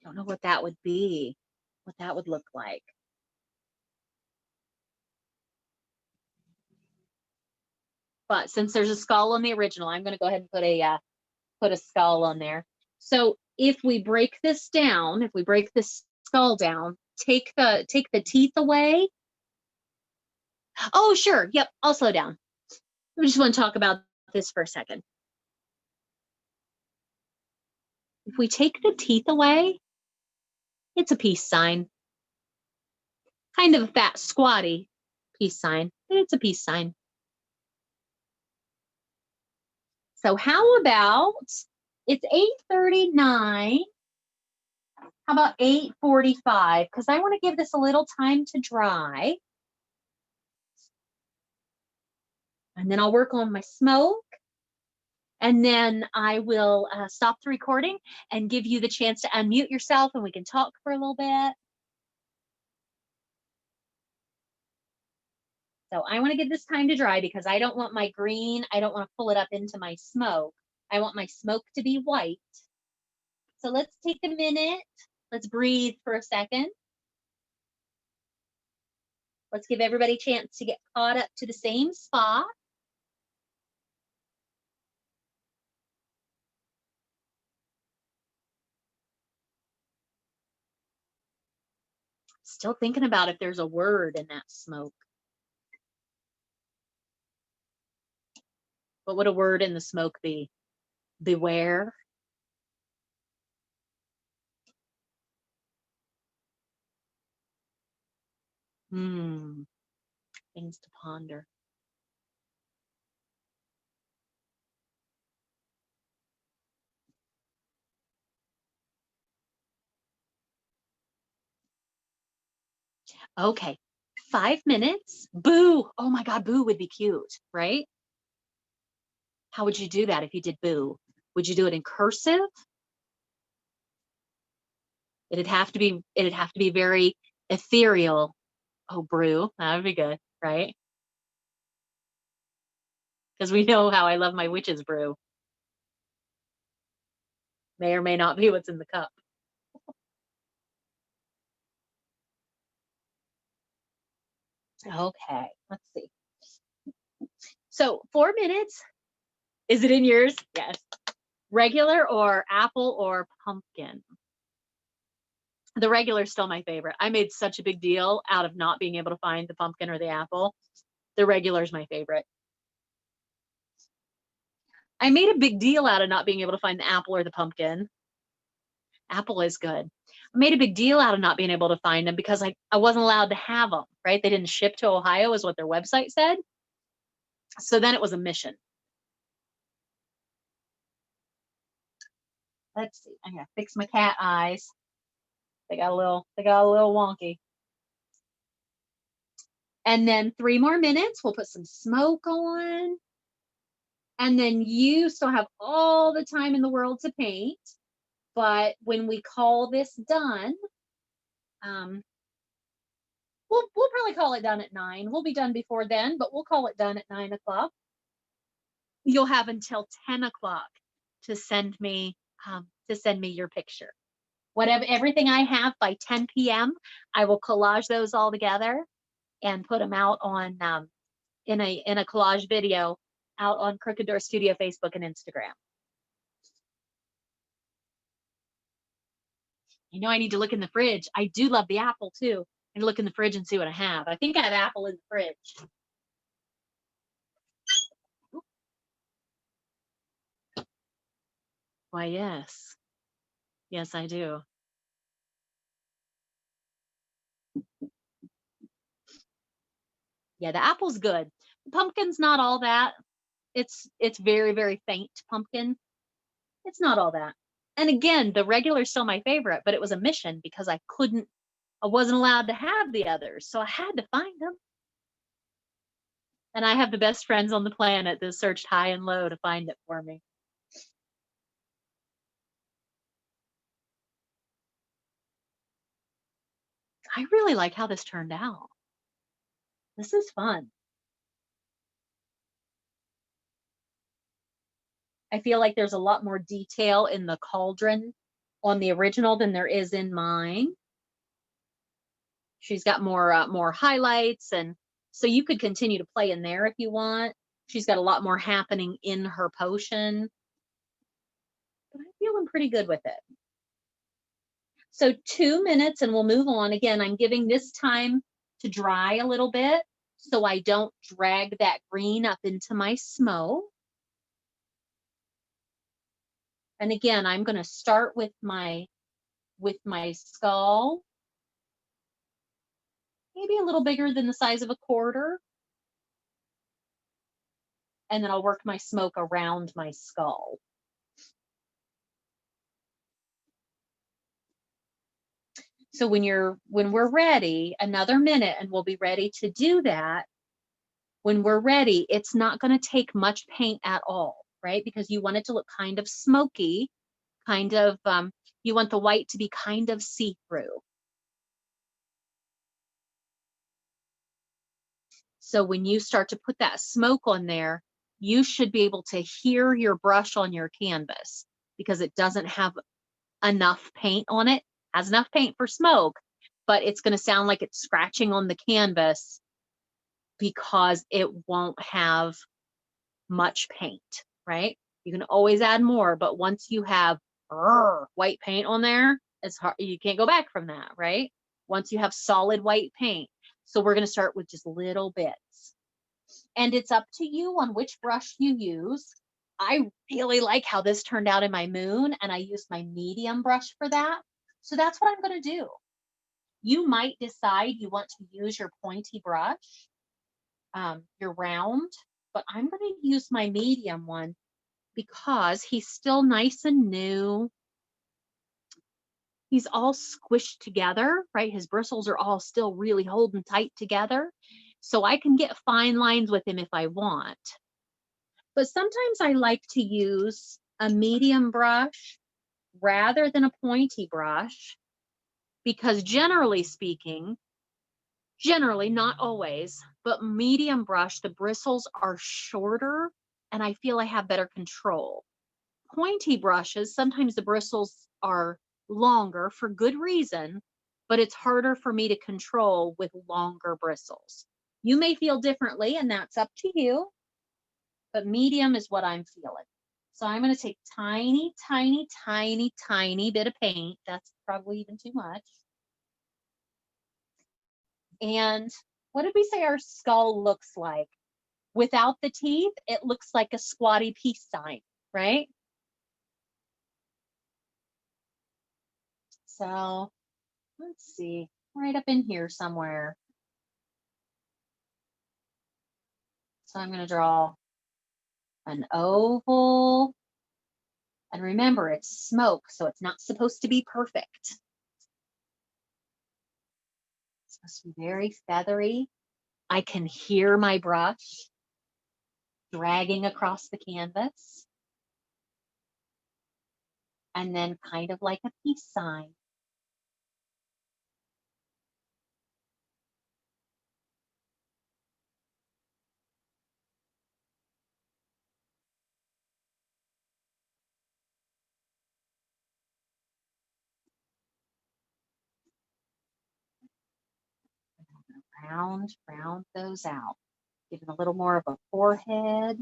Don't know what that would be, what that would look like. But since there's a skull on the original, I'm going to go ahead and put a skull on there. So if we break this down, if we break this skull down, take the teeth away. Oh, sure. Yep. I'll slow down. We just want to talk about this for a second. If we take the teeth away, it's a peace sign. Kind of a fat, squatty peace sign, but it's a peace sign. So how about, it's 8:39. How about 8:45? Because I want to give this a little time to dry. And then I'll work on my smoke. And then I will stop the recording and give you the chance to unmute yourself and we can talk for a little bit. So I want to give this time to dry because I don't want my green, I don't want to pull it up into my smoke. I want my smoke to be white. So let's take a minute. Let's breathe for a second. Let's give everybody a chance to get caught up to the same spot. Still thinking about if there's a word in that smoke. What would a word in the smoke be? Beware. Things to ponder. Okay, 5 minutes. Boo. Oh my God, boo would be cute, right? How would you do that if you did boo? Would you do it in cursive? It'd have to be very ethereal. Oh, brew. That would be good, right? Because we know how I love my witch's brew. May or may not be what's in the cup. Okay, let's see. So 4 minutes. Is it in yours? Yes. Regular or apple or pumpkin? The regular is still my favorite. I made such a big deal out of not being able to find the pumpkin or the apple. The regular is my favorite. I made a big deal out of not being able to find the apple or the pumpkin. Apple is good. I made a big deal out of not being able to find them because I wasn't allowed to have them, right? They didn't ship to Ohio is what their website said. So then it was a mission. Let's see. I'm gonna fix my cat eyes. They got a little wonky. And then 3 more minutes. We'll put some smoke on. And then you still have all the time in the world to paint. But when we call this done, we'll probably call it done at 9. We'll be done before then, but we'll call it done at 9 o'clock. You'll have until 10 o'clock to send me your picture. Whatever, everything I have by 10 p.m., I will collage those all together and put them out on in a collage video out on Crooked Door Studio Facebook and Instagram. I know I need to look in the fridge. I do love the apple too. And look in the fridge and see what I have. I think I have apple in the fridge. Why, yes. Yes, I do. Yeah, the apple's good. The pumpkin's not all that. It's very, very faint pumpkin. It's not all that. And again, the regular's still my favorite, but it was a mission because I wasn't allowed to have the others. So I had to find them. And I have the best friends on the planet that searched high and low to find it for me. I really like how this turned out. This is fun. I feel like there's a lot more detail in the cauldron on the original than there is in mine. She's got more highlights, and so you could continue to play in there if you want. She's got a lot more happening in her potion, but I'm feeling pretty good with it. So 2 minutes and we'll move on. Again, I'm giving this time to dry a little bit so I don't drag that green up into my smoke. And again, I'm going to start with my skull, maybe a little bigger than the size of a quarter. And then I'll work my smoke around my skull. So when we're ready, another minute and we'll be ready to do that. When we're ready, it's not going to take much paint at all, right? Because you want it to look kind of smoky, kind of, you want the white to be kind of see-through. So when you start to put that smoke on there, you should be able to hear your brush on your canvas because it doesn't have enough paint on it. It has enough paint for smoke, but it's going to sound like it's scratching on the canvas because it won't have much paint, right? You can always add more, but once you have white paint on there, it's hard. You can't go back from that, right? Once you have solid white paint. So we're going to start with just little bits. And it's up to you on which brush you use. I really like how this turned out in my moon, and I used my medium brush for that. So that's what I'm going to do. You might decide you want to use your pointy brush, your round, but I'm going to use my medium one because he's still nice and new. He's all squished together, right? His bristles are all still really holding tight together. So I can get fine lines with him if I want. But sometimes I like to use a medium brush rather than a pointy brush because generally speaking, generally, not always, but medium brush, the bristles are shorter and I feel I have better control. Pointy brushes, sometimes the bristles are longer for good reason, but it's harder for me to control with longer bristles. You may feel differently, and that's up to you, but medium is what I'm feeling. So I'm going to take tiny, tiny, tiny, tiny bit of paint. That's probably even too much. And what did we say our skull looks like? Without the teeth, it looks like a squatty peace sign, right? So let's see, right up in here somewhere. So I'm going to draw an oval. And remember, it's smoke, so it's not supposed to be perfect. It's supposed to be very feathery. I can hear my brush dragging across the canvas. And then kind of like a peace sign. Round those out. Give it a little more of a forehead.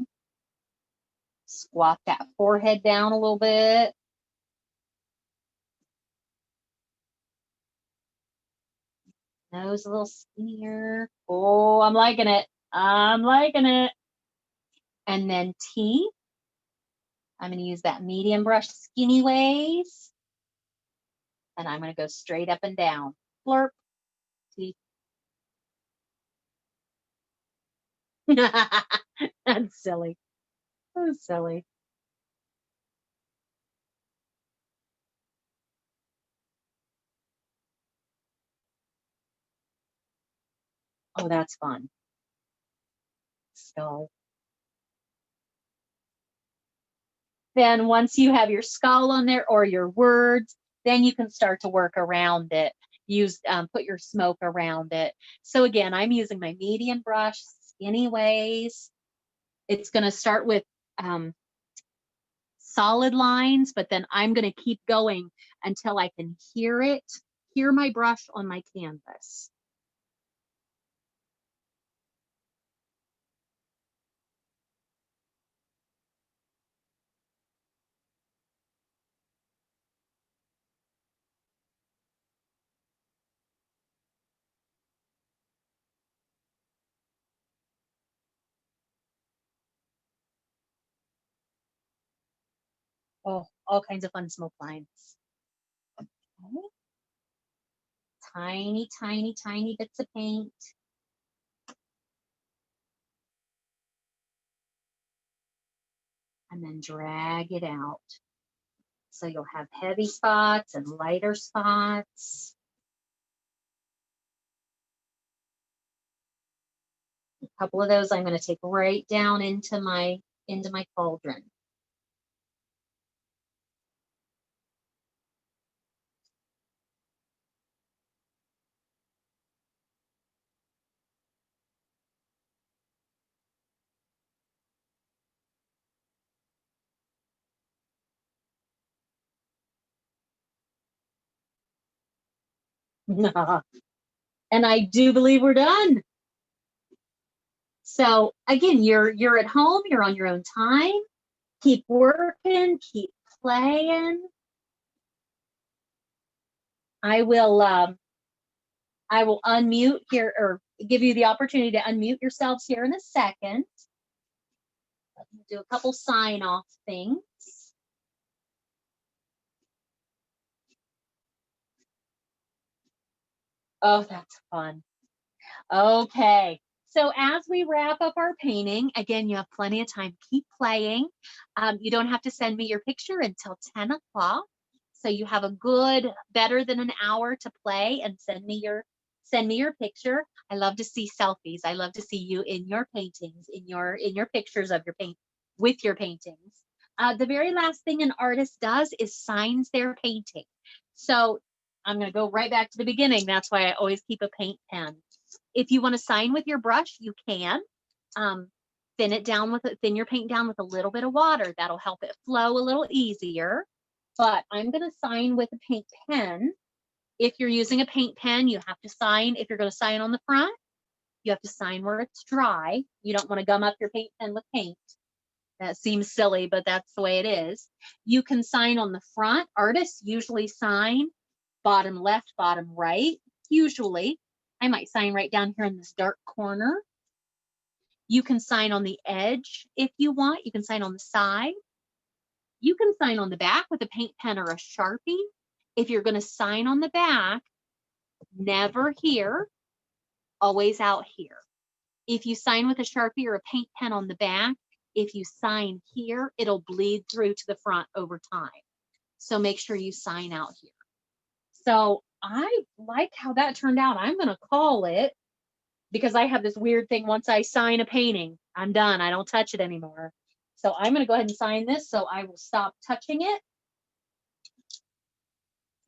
Squat that forehead down a little bit. Nose a little skinnier. Oh, I'm liking it. I'm liking it. And then teeth. I'm going to use that medium brush skinny ways. And I'm going to go straight up and down. Flirp. Teeth. That's silly. That's silly. Oh, that's fun. So then once you have your skull on there or your words, then you can start to work around it. Use put your smoke around it. So again, I'm using my medium brush, skinny ways. It's going to start with solid lines, but then I'm going to keep going until I can hear my brush on my canvas. Oh, all kinds of fun smoke lines. Okay. Tiny, tiny, tiny bits of paint. And then drag it out. So you'll have heavy spots and lighter spots. A couple of those I'm going to take right down into my cauldron. And I do believe we're done. So again, you're at home, you're on your own time. Keep working, keep playing. I will unmute here or give you the opportunity to unmute yourselves here in a second. Do a couple sign off things. Oh, that's fun. Okay. So as we wrap up our painting, again, you have plenty of time. Keep playing. You don't have to send me your picture until 10 o'clock. So you have a good, better than an hour to play and send me your picture. I love to see selfies. I love to see you in your paintings, in your pictures of your paint with your paintings. The very last thing an artist does is signs their painting. So I'm going to go right back to the beginning. That's why I always keep a paint pen. If you want to sign with your brush, you can. Thin your paint down with a little bit of water. That'll help it flow a little easier. But I'm going to sign with a paint pen. If you're using a paint pen, you have to sign. If you're going to sign on the front, you have to sign where it's dry. You don't want to gum up your paint pen with paint. That seems silly, but that's the way it is. You can sign on the front. Artists usually sign bottom left, bottom right. Usually, I might sign right down here in this dark corner. You can sign on the edge if you want. You can sign on the side. You can sign on the back with a paint pen or a Sharpie. If you're going to sign on the back, never here, always out here. If you sign with a Sharpie or a paint pen on the back, if you sign here, it'll bleed through to the front over time. So make sure you sign out here. So I like how that turned out. I'm going to call it, because I have this weird thing. Once I sign a painting, I'm done. I don't touch it anymore. So I'm going to go ahead and sign this. So I will stop touching it.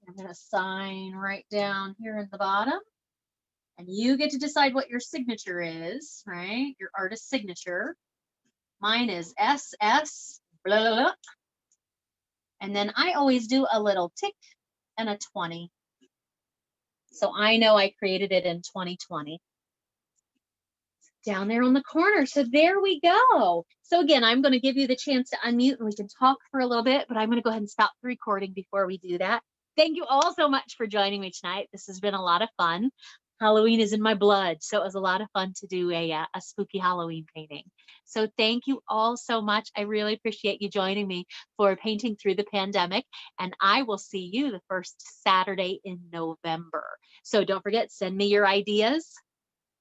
I'm going to sign right down here in the bottom. And you get to decide what your signature is, right? Your artist signature. Mine is SS, blah, blah, blah. And then I always do a little tick and a 20. So I know I created it in 2020. Down there on the corner. So there we go. So again, I'm going to give you the chance to unmute and we can talk for a little bit, but I'm going to go ahead and stop the recording before we do that. Thank you all so much for joining me tonight. This has been a lot of fun. Halloween is in my blood, so it was a lot of fun to do a spooky Halloween painting. So thank you all so much. I really appreciate you joining me for Painting Through the Pandemic, and I will see you the first Saturday in November. So don't forget, send me your ideas.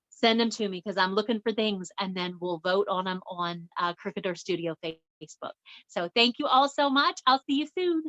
Send them to me because I'm looking for things, and then we'll vote on them on Crickador Studio Facebook. So thank you all so much. I'll see you soon.